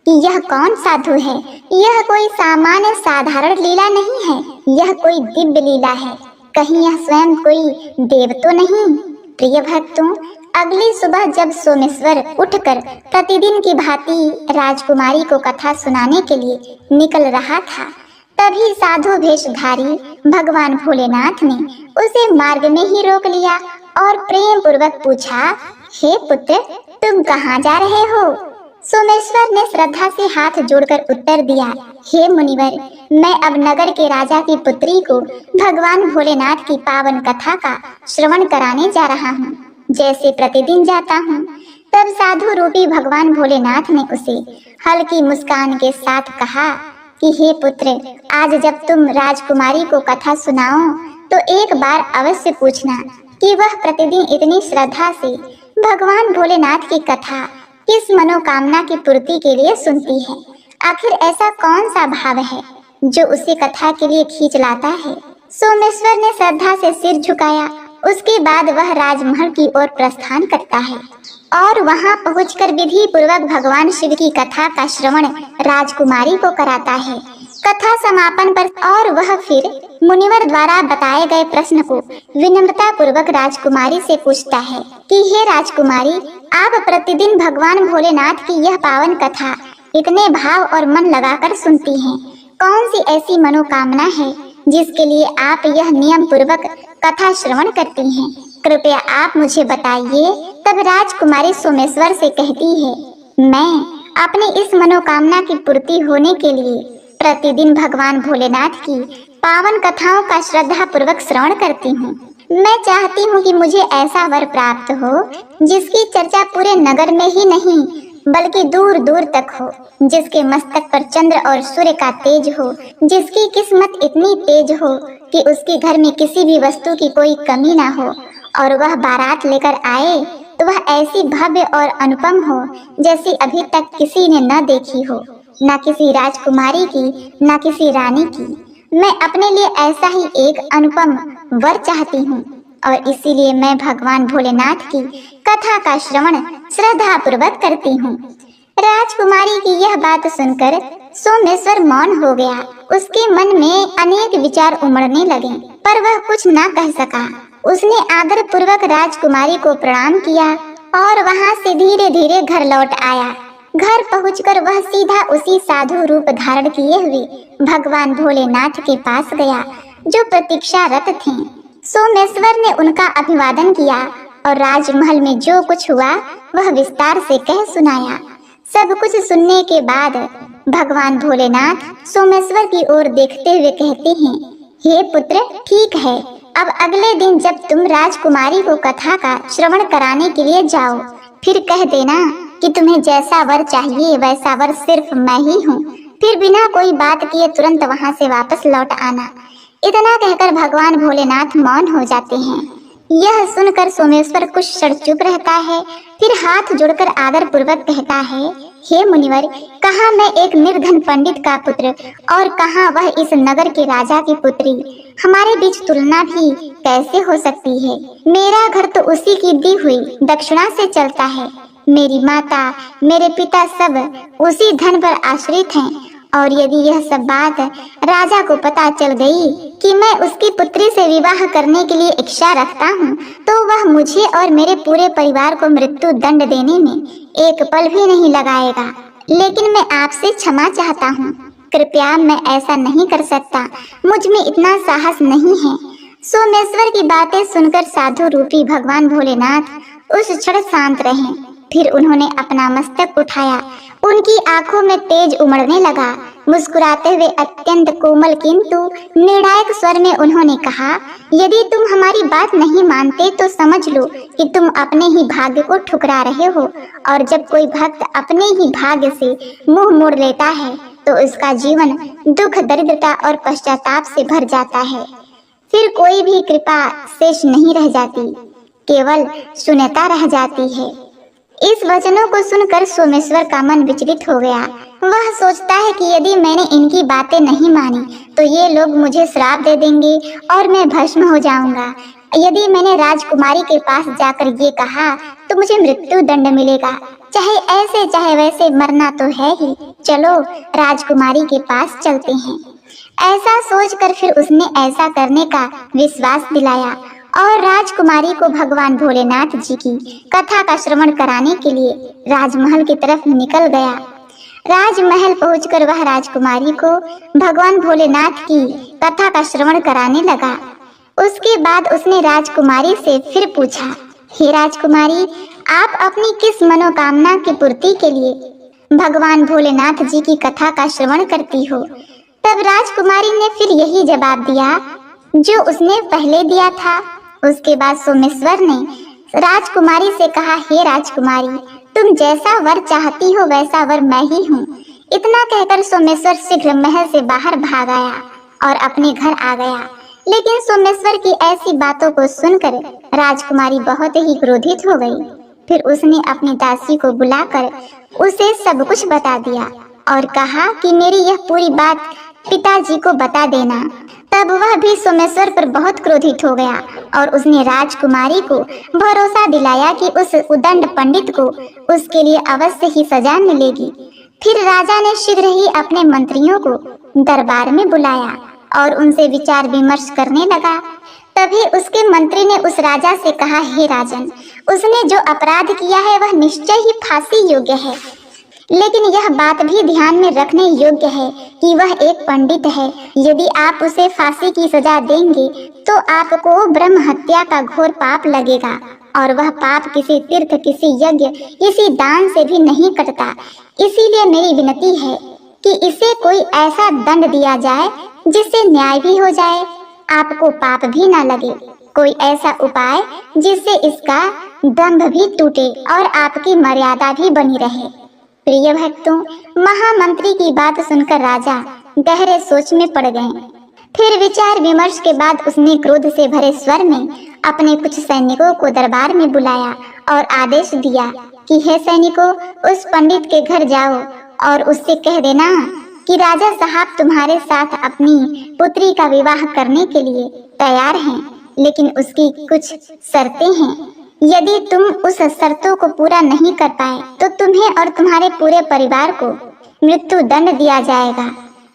कि यह कौन साधु है। यह कोई सामान्य साधारण लीला नहीं है, यह कोई दिव्य लीला है। कहीं यह स्वयं कोई देव तो नहीं। प्रिय भक्तों, अगली सुबह जब सोमेश्वर उठकर प्रतिदिन की भांति राजकुमारी को कथा सुनाने के लिए निकल रहा था, तभी साधु वेशधारी भगवान भोलेनाथ ने उसे मार्ग में ही रोक लिया और प्रेम पूर्वक पूछा, हे पुत्र, तुम कहाँ जा रहे हो? सोमेश्वर ने श्रद्धा से हाथ जोड़कर उत्तर दिया, हे मुनिवर, मैं अब नगर के राजा की पुत्री को भगवान भोलेनाथ की पावन कथा का श्रवण कराने जा रहा हूँ, जैसे प्रतिदिन जाता हूँ। तब साधु रूपी भगवान भोलेनाथ ने उसे हल्की मुस्कान के साथ कहा कि हे पुत्र, आज जब तुम राजकुमारी को कथा सुनाओ तो एक बार अवश्य पूछना कि वह प्रतिदिन इतनी श्रद्धा से भगवान भोलेनाथ की कथा किस मनोकामना की पूर्ति के लिए सुनती है। आखिर ऐसा कौन सा भाव है जो उसे कथा के लिए खींच लाता है। सोमेश्वर ने श्रद्धा से सिर झुकाया। उसके बाद वह राजमहल की ओर प्रस्थान करता है और वहां पहुंचकर विधि पूर्वक भगवान शिव की कथा का श्रवण राजकुमारी को कराता है। कथा समापन पर और वह फिर मुनिवर द्वारा बताए गए प्रश्न को विनम्रता पूर्वक राजकुमारी से पूछता है कि हे राजकुमारी, आप प्रतिदिन भगवान भोलेनाथ की यह पावन कथा इतने भाव और मन लगाकर सुनती हैं। कौन सी ऐसी मनोकामना है जिसके लिए आप यह नियम पूर्वक कथा श्रवण करती हैं? कृपया आप मुझे बताइए। तब राजकुमारी सोमेश्वर से कहती है, मैं अपनी इस मनोकामना की पूर्ति होने के लिए प्रतिदिन भगवान भोलेनाथ की पावन कथाओं का श्रद्धा पूर्वक श्रवण करती हूँ। मैं चाहती हूँ कि मुझे ऐसा वर प्राप्त हो जिसकी चर्चा पूरे नगर में ही नहीं बल्कि दूर दूर तक हो, जिसके मस्तक पर चंद्र और सूर्य का तेज हो, जिसकी किस्मत इतनी तेज हो कि उसके घर में किसी भी वस्तु की कोई कमी ना हो और वह बारात लेकर आए तो वह ऐसी भव्य और अनुपम हो जैसी अभी तक किसी ने न देखी हो, न किसी राजकुमारी की, न किसी रानी की। मैं अपने लिए ऐसा ही एक अनुपम वर चाहती हूँ और इसीलिए मैं भगवान भोलेनाथ की कथा का श्रवण श्रद्धा पूर्वक करती हूँ। राजकुमारी की यह बात सुनकर सोमेश्वर मौन हो गया। उसके मन में अनेक विचार उमड़ने लगे पर वह कुछ न कह सका। उसने आदर पूर्वक राजकुमारी को प्रणाम किया और वहां से धीरे धीरे घर लौट आया। घर पहुंचकर वह सीधा उसी साधु रूप धारण किए हुए भगवान भोलेनाथ के पास गया जो प्रतीक्षारत थे। सोमेश्वर ने उनका अभिवादन किया और राजमहल में जो कुछ हुआ वह विस्तार से कह सुनाया। सब कुछ सुनने के बाद भगवान भोलेनाथ सोमेश्वर की ओर देखते हुए कहते हैं, हे पुत्र, ठीक है, अब अगले दिन जब तुम राजकुमारी को कथा का श्रवण कराने के लिए जाओ फिर कह देना कि तुम्हें जैसा वर चाहिए वैसा वर सिर्फ मैं ही हूँ। फिर बिना कोई बात किए तुरंत वहाँ से वापस लौट आना। इतना कहकर भगवान भोलेनाथ मौन हो जाते हैं। यह सुनकर सोमेश्वर कुछ क्षण चुप रहता है, फिर हाथ जोड़कर आदर पूर्वक कहता है, हे मुनिवर, कहाँ मैं एक निर्धन पंडित का पुत्र और कहाँ वह इस नगर के राजा की पुत्री। हमारे बीच तुलना भी कैसे हो सकती है। मेरा घर तो उसी की दी हुई दक्षिणा से चलता है। मेरी माता, मेरे पिता सब उसी धन पर आश्रित हैं और यदि यह सब बात राजा को पता चल गई कि मैं उसकी पुत्री से विवाह करने के लिए इच्छा रखता हूँ तो वह मुझे और मेरे पूरे परिवार को मृत्यु दंड देने में एक पल भी नहीं लगाएगा। लेकिन मैं आपसे क्षमा चाहता हूँ, कृपया, मैं ऐसा नहीं कर सकता, मुझ में इतना साहस नहीं है। सोमेश्वर की बातें सुनकर साधु रूपी भगवान भोलेनाथ उस क्षण शांत रहे। फिर उन्होंने अपना मस्तक उठाया। उनकी आंखों में तेज उमड़ने लगा। मुस्कुराते हुए अत्यंत कोमल किंतु निर्णायक स्वर में उन्होंने कहा, यदि तुम हमारी बात नहीं मानते तो समझ लो कि तुम अपने ही भाग्य को ठुकरा रहे हो। और जब कोई भक्त अपने ही भाग्य से मुंह मोड़ लेता है तो उसका जीवन दुख, दरिद्रता और पश्चाताप से भर जाता है। फिर कोई भी कृपा शेष नहीं रह जाती, केवल शून्यता रह जाती है। इस वचनों को सुनकर सोमेश्वर का मन विचलित हो गया। वह सोचता है कि यदि मैंने इनकी बातें नहीं मानी तो ये लोग मुझे श्राप दे देंगे और मैं भस्म हो जाऊंगा। यदि मैंने राजकुमारी के पास जाकर ये कहा तो मुझे मृत्यु दंड मिलेगा। चाहे ऐसे चाहे वैसे मरना तो है ही। चलो राजकुमारी के पास चलते हैं। ऐसा सोचकर फिर उसने ऐसा करने का विश्वास दिलाया और राजकुमारी को भगवान भोलेनाथ जी की कथा का श्रवण कराने के लिए राजमहल की तरफ निकल गया। राजमहल पहुंचकर वह राजकुमारी को भगवान भोलेनाथ की कथा का श्रवण कराने लगा। उसके बाद उसने राजकुमारी से फिर पूछा, हे राजकुमारी, आप अपनी किस मनोकामना की पूर्ति के लिए भगवान भोलेनाथ जी की कथा का श्रवण करती हो? तब राजकुमारी ने फिर यही जवाब दिया जो उसने पहले दिया था। उसके बाद सोमेश्वर ने राजकुमारी से कहा, हे राजकुमारी, तुम जैसा वर चाहती हो वैसा वर मैं ही हूँ। इतना कहकर सोमेश्वर शीघ्र महल से बाहर भाग आया और अपने घर आ गया। लेकिन सोमेश्वर की ऐसी बातों को सुनकर राजकुमारी बहुत ही क्रोधित हो गई। फिर उसने अपनी दासी को बुलाकर उसे सब कुछ बता दिया और कहा कि मेरी यह पूरी बात पिताजी को बता देना। तब वह भी सोमेश्वर पर बहुत क्रोधित हो गया और उसने राजकुमारी को भरोसा दिलाया कि उस उदंड पंडित को उसके लिए अवश्य ही सजा मिलेगी। फिर राजा ने शीघ्र ही अपने मंत्रियों को दरबार में बुलाया और उनसे विचार विमर्श करने लगा। तभी उसके मंत्री ने उस राजा से कहा, हे राजन, उसने जो अपराध किया है वह निश्चय ही फांसी योग्य है। लेकिन यह बात भी ध्यान में रखने योग्य है कि वह एक पंडित है। यदि आप उसे फांसी की सजा देंगे तो आपको ब्रह्म हत्या का घोर पाप लगेगा और वह पाप किसी तीर्थ, किसी यज्ञ, किसी दान से भी नहीं कटता। इसीलिए मेरी विनती है कि इसे कोई ऐसा दंड दिया जाए जिससे न्याय भी हो जाए, आपको पाप भी ना लगे। कोई ऐसा उपाय जिससे इसका दंभ भी टूटे और आपकी मर्यादा भी बनी रहे। प्रिय भक्तों, महामंत्री की बात सुनकर राजा गहरे सोच में पड़ गए। फिर विचार विमर्श के बाद उसने क्रोध से भरे स्वर में अपने कुछ सैनिकों को दरबार में बुलाया और आदेश दिया कि हे सैनिकों, उस पंडित के घर जाओ और उससे कह देना कि राजा साहब तुम्हारे साथ अपनी पुत्री का विवाह करने के लिए तैयार हैं, लेकिन उसकी कुछ शर्तें हैं। यदि तुम उस शर्तों को पूरा नहीं कर पाए तो तुम्हें और तुम्हारे पूरे परिवार को मृत्यु दंड दिया जाएगा।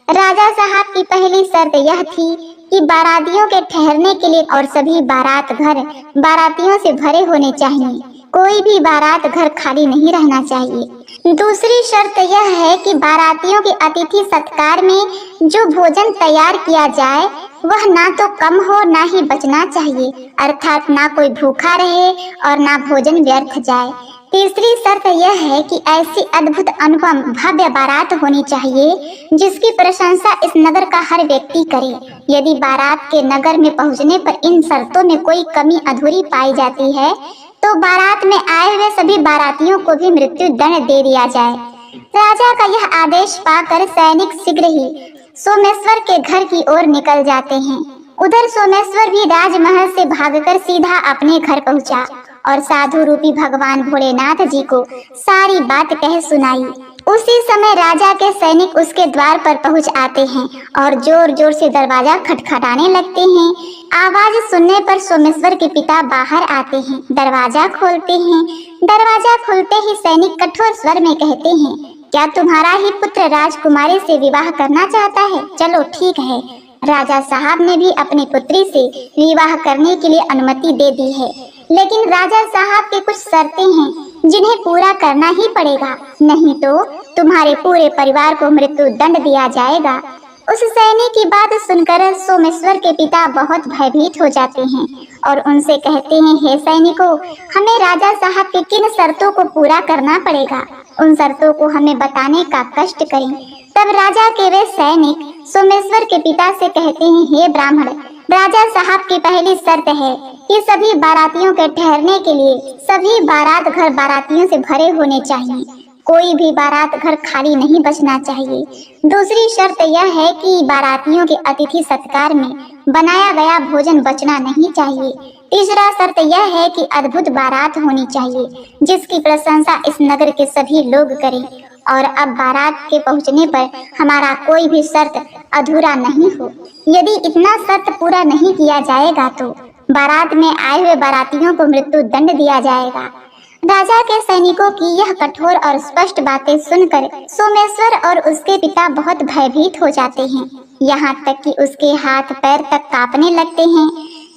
राजा साहब की पहली शर्त यह थी कि बारातियों के ठहरने के लिए और सभी बारात घर बारातियों से भरे होने चाहिए। कोई भी बारात घर खाली नहीं रहना चाहिए। दूसरी शर्त यह है कि बारातियों के अतिथि सत्कार में जो भोजन तैयार किया जाए वह ना तो कम हो ना ही बचना चाहिए, अर्थात ना कोई भूखा रहे और ना भोजन व्यर्थ जाए। तीसरी शर्त यह है कि ऐसी अद्भुत अनुपम भव्य बारात होनी चाहिए जिसकी प्रशंसा इस नगर का हर व्यक्ति करे। यदि बारात के नगर में पहुंचने पर इन शर्तों में कोई कमी अधूरी पाई जाती है तो बारात में आए हुए सभी बारातियों को भी मृत्यु दंड दे दिया जाए। राजा का यह आदेश पाकर सैनिक शीघ्र ही सोमेश्वर के घर की ओर निकल जाते हैं। उधर सोमेश्वर भी राजमहल से भागकर सीधा अपने घर पहुंचा और साधु रूपी भगवान भोलेनाथ जी को सारी बात कह सुनाई। उसी समय राजा के सैनिक उसके द्वार पर पहुंच आते हैं और जोर जोर से दरवाजा खटखटाने लगते हैं। आवाज सुनने पर सोमेश्वर के पिता बाहर आते हैं, दरवाजा खोलते हैं। दरवाजा खुलते ही सैनिक कठोर स्वर में कहते हैं, क्या तुम्हारा ही पुत्र राजकुमारी से विवाह करना चाहता है? चलो ठीक है। राजा साहब ने भी अपनी पुत्री से विवाह करने के लिए अनुमति दे दी है, लेकिन राजा साहब की कुछ शर्तें हैं जिन्हें पूरा करना ही पड़ेगा, नहीं तो तुम्हारे पूरे परिवार को मृत्यु दंड दिया जाएगा। उस सैनिक की बात सुनकर सोमेश्वर के पिता बहुत भयभीत हो जाते हैं और उनसे कहते हैं, हे सैनिकों, हमें राजा साहब की किन शर्तों को पूरा करना पड़ेगा, उन शर्तों को हमें बताने का कष्ट करें। तब राजा के वे सैनिक सोमेश्वर के पिता से कहते हैं, हे ब्राह्मण, राजा साहब की पहली शर्त है कि सभी बारातियों के ठहरने के लिए सभी बारात घर बारातियों से भरे होने चाहिए, कोई भी बारात घर खाली नहीं बचना चाहिए। दूसरी शर्त यह है कि बारातियों के अतिथि सत्कार में बनाया गया भोजन बचना नहीं चाहिए। तीसरा शर्त यह है कि अद्भुत बारात होनी चाहिए जिसकी प्रशंसा इस नगर के सभी लोग करें, और अब बारात के पहुंचने पर हमारा कोई भी शर्त अधूरा नहीं हो। यदि इतना शर्त पूरा नहीं किया जाएगा तो बारात में आए हुए बारातियों को मृत्यु दंड दिया जाएगा। राजा के सैनिकों की यह कठोर और स्पष्ट बातें सुनकर सोमेश्वर और उसके पिता बहुत भयभीत हो जाते हैं, यहाँ तक कि उसके हाथ पैर तक कांपने लगते हैं।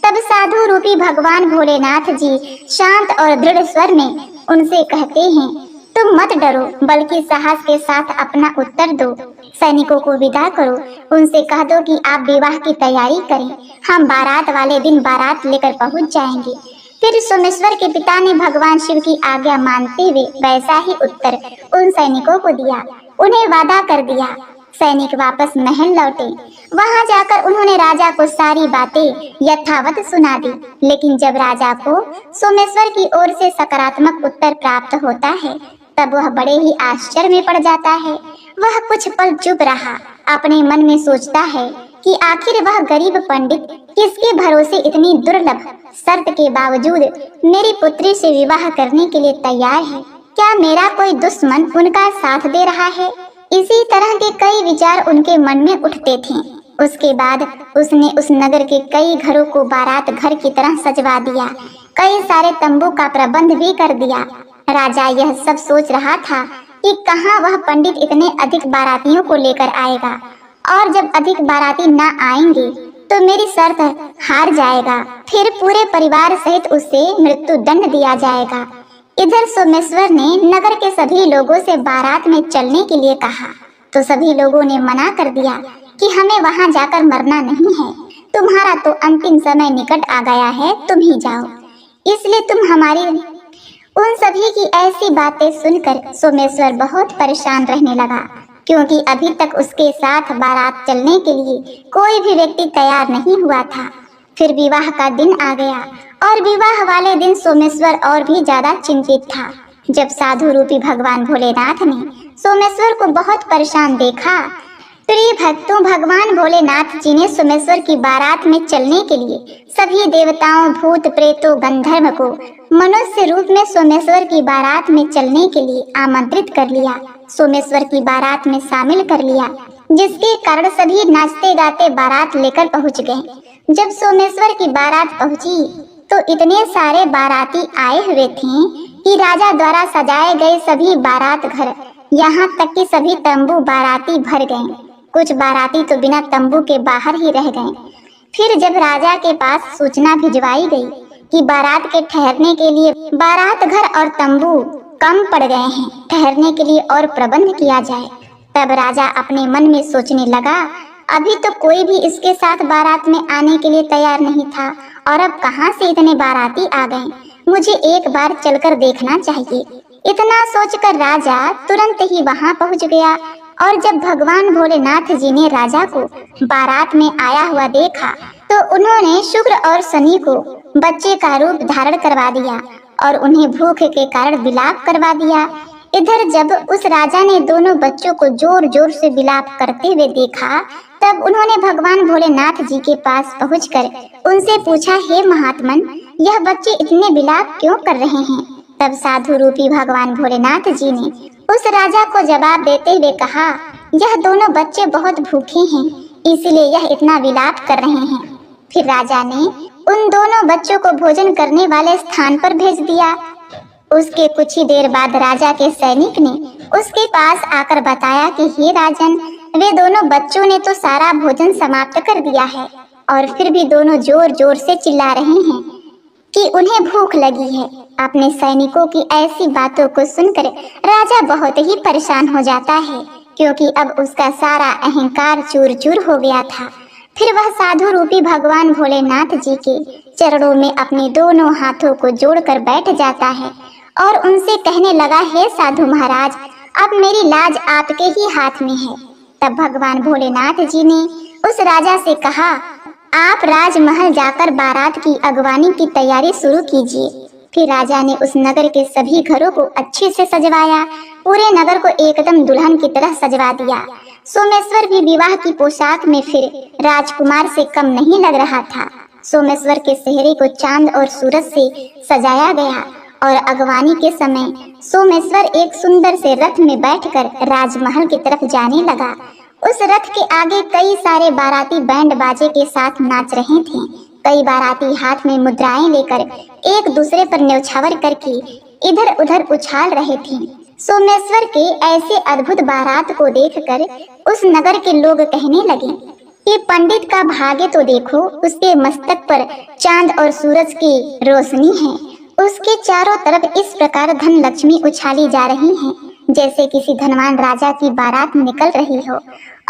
तब साधु रूपी भगवान भोलेनाथ जी शांत और दृढ़ स्वर में उनसे कहते हैं, तुम मत डरो, बल्कि साहस के साथ अपना उत्तर दो। सैनिकों को विदा करो, उनसे कह दो कि आप विवाह की तैयारी करें, हम बारात वाले दिन बारात लेकर पहुंच जाएंगे। फिर सोमेश्वर के पिता ने भगवान शिव की आज्ञा मानते हुए वैसा ही उत्तर उन सैनिकों को दिया। उन्हें वादा कर दिया। सैनिक वापस महल लौटे। वहां जाकर उन्होंने राजा को सारी बातें यथावत सुना दी। लेकिन जब राजा को सोमेश्वर की ओर से सकारात्मक उत्तर प्राप्त होता है तब वह बड़े ही आश्चर्य में पड़ जाता है। वह कुछ पल चुप रहा, अपने मन में सोचता है कि आखिर वह गरीब पंडित किसके भरोसे इतनी दुर्लभ शर्त के बावजूद मेरी पुत्री से विवाह करने के लिए तैयार है। क्या मेरा कोई दुश्मन उनका साथ दे रहा है? इसी तरह के कई विचार उनके मन में उठते थे। उसके बाद उसने उस नगर के कई घरों को बारात घर की तरह सजवा दिया। कई सारे तंबू का प्रबंध भी कर दिया। राजा यह सब सोच रहा था कि कहाँ वह पंडित इतने अधिक बारातियों को लेकर आएगा, और जब अधिक बाराती न आएंगे तो मेरी शर्त हार जाएगा। फिर पूरे परिवार सहित उसे मृत्यु दंड दिया जाएगा। इधर सोमेश्वर ने नगर के सभी लोगों से बारात में चलने के लिए कहा तो सभी लोगों ने मना कर दिया कि हमें वहां जाकर मरना नहीं है, तुम्हारा तो अंतिम समय निकट आ गया है, तुम ही जाओ। इसलिए तुम हमारी। उन सभी की ऐसी बातें सुनकर सोमेश्वर बहुत परेशान रहने लगा, क्योंकि अभी तक उसके साथ बारात चलने के लिए कोई भी व्यक्ति तैयार नहीं हुआ था। फिर विवाह का दिन आ गया और विवाह वाले दिन सोमेश्वर और भी ज्यादा चिंतित था। जब साधु रूपी भगवान भोलेनाथ ने सोमेश्वर को बहुत परेशान देखा, प्रिय भक्तों, भगवान भोलेनाथ जी ने सोमेश्वर की बारात में चलने के लिए सभी देवताओं, भूत प्रेतों, गंधर्व को मनुष्य रूप में सोमेश्वर की बारात में चलने के लिए आमंत्रित कर लिया, सोमेश्वर की बारात में शामिल कर लिया, जिसके कारण सभी नाचते गाते बारात लेकर पहुंच गए। जब सोमेश्वर की बारात पहुंची तो इतने सारे बाराती आए हुए थे कि राजा द्वारा सजाए गए सभी बारात घर, यहाँ तक कि सभी तंबू बाराती भर गए। कुछ बाराती तो बिना तंबू के बाहर ही रह गए। फिर जब राजा के पास सूचना भिजवाई गई कि बारात के ठहरने के लिए बारात घर और तंबू कम पड़ गए हैं, ठहरने के लिए और प्रबंध किया जाए, तब राजा अपने मन में सोचने लगा, अभी तो कोई भी इसके साथ बारात में आने के लिए तैयार नहीं था और अब कहाँ से इतने बाराती आ गए, मुझे एक बार चलकर देखना चाहिए। इतना सोचकर राजा तुरंत ही वहां पहुंच गया और जब भगवान भोलेनाथ जी ने राजा को बारात में आया हुआ देखा तो उन्होंने शुक्र और शनि को बच्चे का रूप धारण करवा दिया और उन्हें भूख के कारण विलाप करवा दिया। इधर जब उस राजा ने दोनों बच्चों को जोर जोर से विलाप करते हुए देखा तब उन्होंने भगवान भोलेनाथ जी के पास पहुंचकर उनसे पूछा, हे महात्मन, यह बच्चे इतने विलाप क्यों कर रहे हैं? तब साधु रूपी भगवान भोलेनाथ जी ने उस राजा को जवाब देते हुए कहा, यह दोनों बच्चे बहुत भूखे हैं, इसलिए यह इतना विलाप कर रहे हैं। फिर राजा ने उन दोनों बच्चों को भोजन करने वाले स्थान पर भेज दिया। उसके कुछ ही देर बाद राजा के सैनिक ने उसके पास आकर बताया कि हे राजन, वे दोनों बच्चों ने तो सारा भोजन समाप्त कर दिया है और फिर भी दोनों जोर जोर से चिल्ला रहे हैं कि उन्हें भूख लगी है। अपने सैनिकों की ऐसी बातों को सुनकर राजा बहुत ही परेशान हो जाता है। क्योंकि अब उसका सारा अहंकार चूर चूर हो गया था। फिर वह साधु रूपी भगवान भोलेनाथ जी के चरणों में अपने दोनों हाथों को जोड़कर बैठ जाता है और उनसे कहने लगा, हे साधु महाराज, अब मेरी लाज आपके ही हाथ में है। तब भगवान भोलेनाथ जी ने उस राजा से कहा, आप राजमहल जाकर बारात की अगवानी की तैयारी शुरू कीजिए। फिर राजा ने उस नगर के सभी घरों को अच्छे से सजवाया, पूरे नगर को एकदम दुल्हन की तरह सजवा दिया। सोमेश्वर भी विवाह की पोशाक में फिर राजकुमार से कम नहीं लग रहा था। सोमेश्वर के सेहरे को चांद और सूरज से सजाया गया और अगवानी के समय सोमेश्वर एक सुंदर से रथ में बैठकर राजमहल की तरफ जाने लगा। उस रथ के आगे कई सारे बाराती बैंड बाजे के साथ नाच रहे थे। कई बाराती हाथ में मुद्राएं लेकर एक दूसरे पर न्यौछावर करके इधर उधर उछाल रहे थे। सोमेश्वर के ऐसे अद्भुत बारात को देखकर उस नगर के लोग कहने लगे, ये पंडित का भाग्य तो देखो, उसके मस्तक पर चांद और सूरज की रोशनी है। उसके चारों तरफ इस प्रकार धन लक्ष्मी उछाली जा रही है जैसे किसी धनवान राजा की बारात निकल रही हो।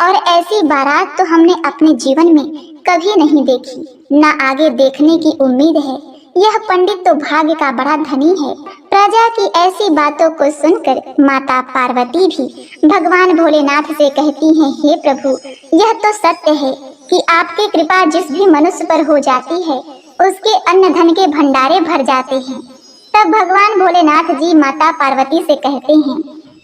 और ऐसी बारात तो हमने अपने जीवन में कभी नहीं देखी, न आगे देखने की उम्मीद है। यह पंडित तो भाग्य का बड़ा धनी है। प्रजा की ऐसी बातों को सुनकर माता पार्वती भी भगवान भोलेनाथ से कहती हैं, हे प्रभु, यह तो सत्य है कि आपकी कृपा जिस भी मनुष्य पर हो जाती है उसके अन्न धन के भंडारे भर जाते हैं। तब भगवान भोलेनाथ जी माता पार्वती से कहते हैं,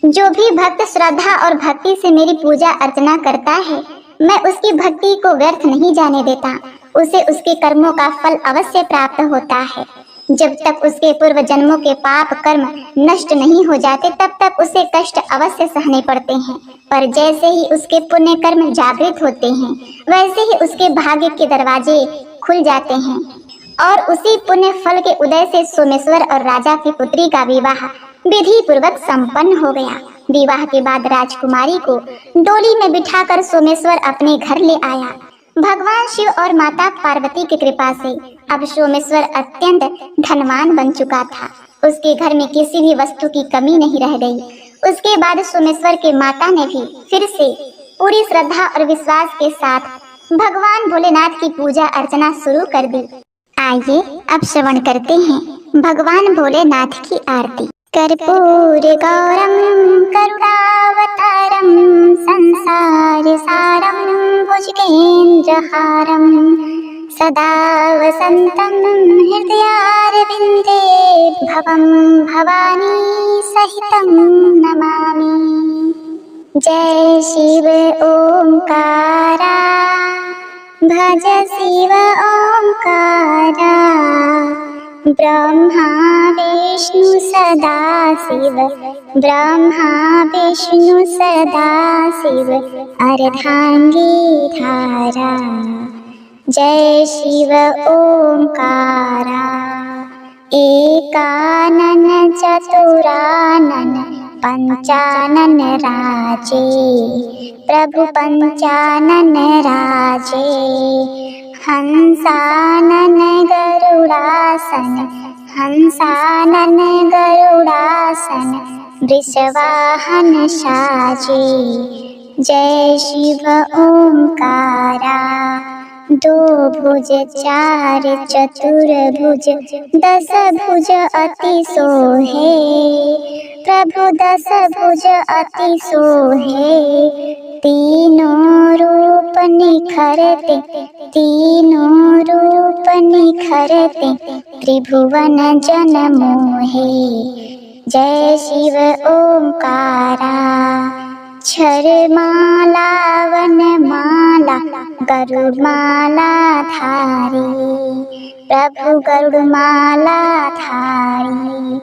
जो भी भक्त श्रद्धा और भक्ति से मेरी पूजा अर्चना करता है, मैं उसकी भक्ति को व्यर्थ नहीं जाने देता। उसे उसके कर्मों का फल अवश्य प्राप्त होता है। जब तक उसके पूर्व जन्मों के पाप कर्म नष्ट नहीं हो जाते तब तक उसे कष्ट अवश्य सहने पड़ते हैं, पर जैसे ही उसके पुण्य कर्म जागृत होते हैं वैसे ही उसके भाग्य के दरवाजे खुल जाते हैं। और उसी पुण्य फल के उदय से सोमेश्वर और राजा की पुत्री का विवाह विधि पूर्वक संपन्न हो गया। विवाह के बाद राजकुमारी को डोली में बिठाकर सोमेश्वर अपने घर ले आया। भगवान शिव और माता पार्वती की कृपा से अब सोमेश्वर अत्यंत धनवान बन चुका था। उसके घर में किसी भी वस्तु की कमी नहीं रह गई। उसके बाद सोमेश्वर के माता ने भी फिर से पूरी श्रद्धा और विश्वास के साथ भगवान भोलेनाथ की पूजा अर्चना शुरू कर दी। आइए अब श्रवण करते हैं भगवान भोलेनाथ की आरती। कर्पूर गौरम करुणावतारम संसार सारम भुजगेन्द्रहारम सदा वसंतम हृदयारविंदे भवम भवानी सहितं नमामि। जय शिव ओंकारा, भज शिव ओंकारा, ब्रह्मा विष्णु सदा शिव, ब्रह्मा विष्णु सदा शिव, अर्धांगी धारा। जय शिव ओंकारा, एकानन चतुरानन पंचानन राजे, प्रभु पंचानन राजे, हंसानन गरुड़ासन, हंसानन गरुड़ासन, वृषवाहन साजे। जय शिव ओंकारा, दो भुज चार चतुर्भुज, दस भुज अति सोहे, प्रभु दस भुज अति सोहे। तीनों रूप निखरते, तीनों रूप निखरते, त्रिभुवन जन मोहे। जय शिव ओंकारा, छर माला वन माला गरुड़ माला धारी, प्रभु गरुड़ माला धारी।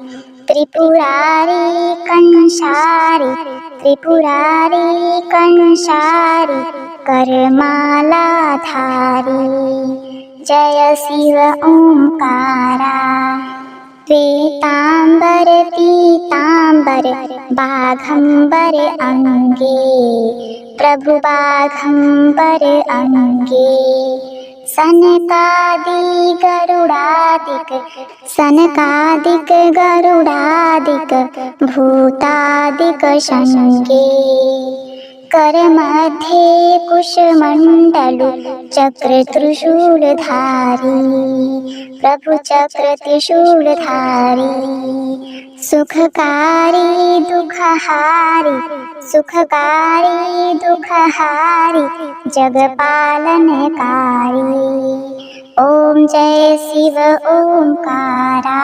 त्रिपुरारी कंसारी, त्रिपुरारी कंसारी, करमाला धारी। जय शिव ओंकारा, श्वेतांबर पीतांबर बाघंबर अंगे, प्रभु बाघंबर अंगे। सनकादि गरुड़ादिक, सनकादिक गरुड़ादिक, भूतादिक संगे। कर मध्ये कुशमण्डलु चक्र त्रिशूलधारी प्रभु चक्र त्रिशूलधारी सुखकारी दुखहारी सुखकारी दुखहारी जगपालनकारी। ओम जय शिव ओंकारा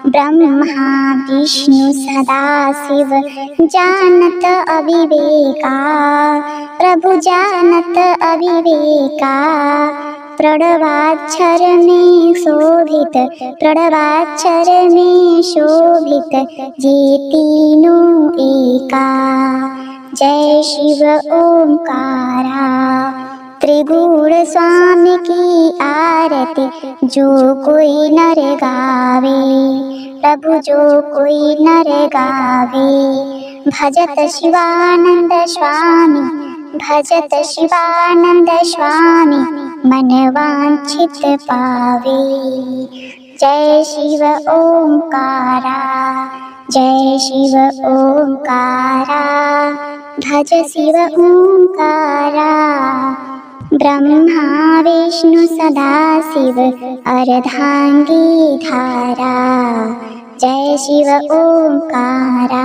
ब्रह्मा विष्णु सदा शिव जानत अविवेका प्रभु जानत अविवेका प्रणवाक्षर में शोभित प्रणवाक्षर में शोभित ये तीनों एका। जय शिव ओंकारा त्रिगुण स्वामी की आरती जो कोई नर गावे प्रभु जो कोई नर गावे भजत शिवानंद स्वामी भजत शिवानंद स्वामी मन वांछित पावे। जय शिव ओंकारा जय शिव ओंकारा भज शिव ओंकारा ब्रह्मा विष्णु सदा शिव अर्धांगी धारा। जय शिव ओंकारा।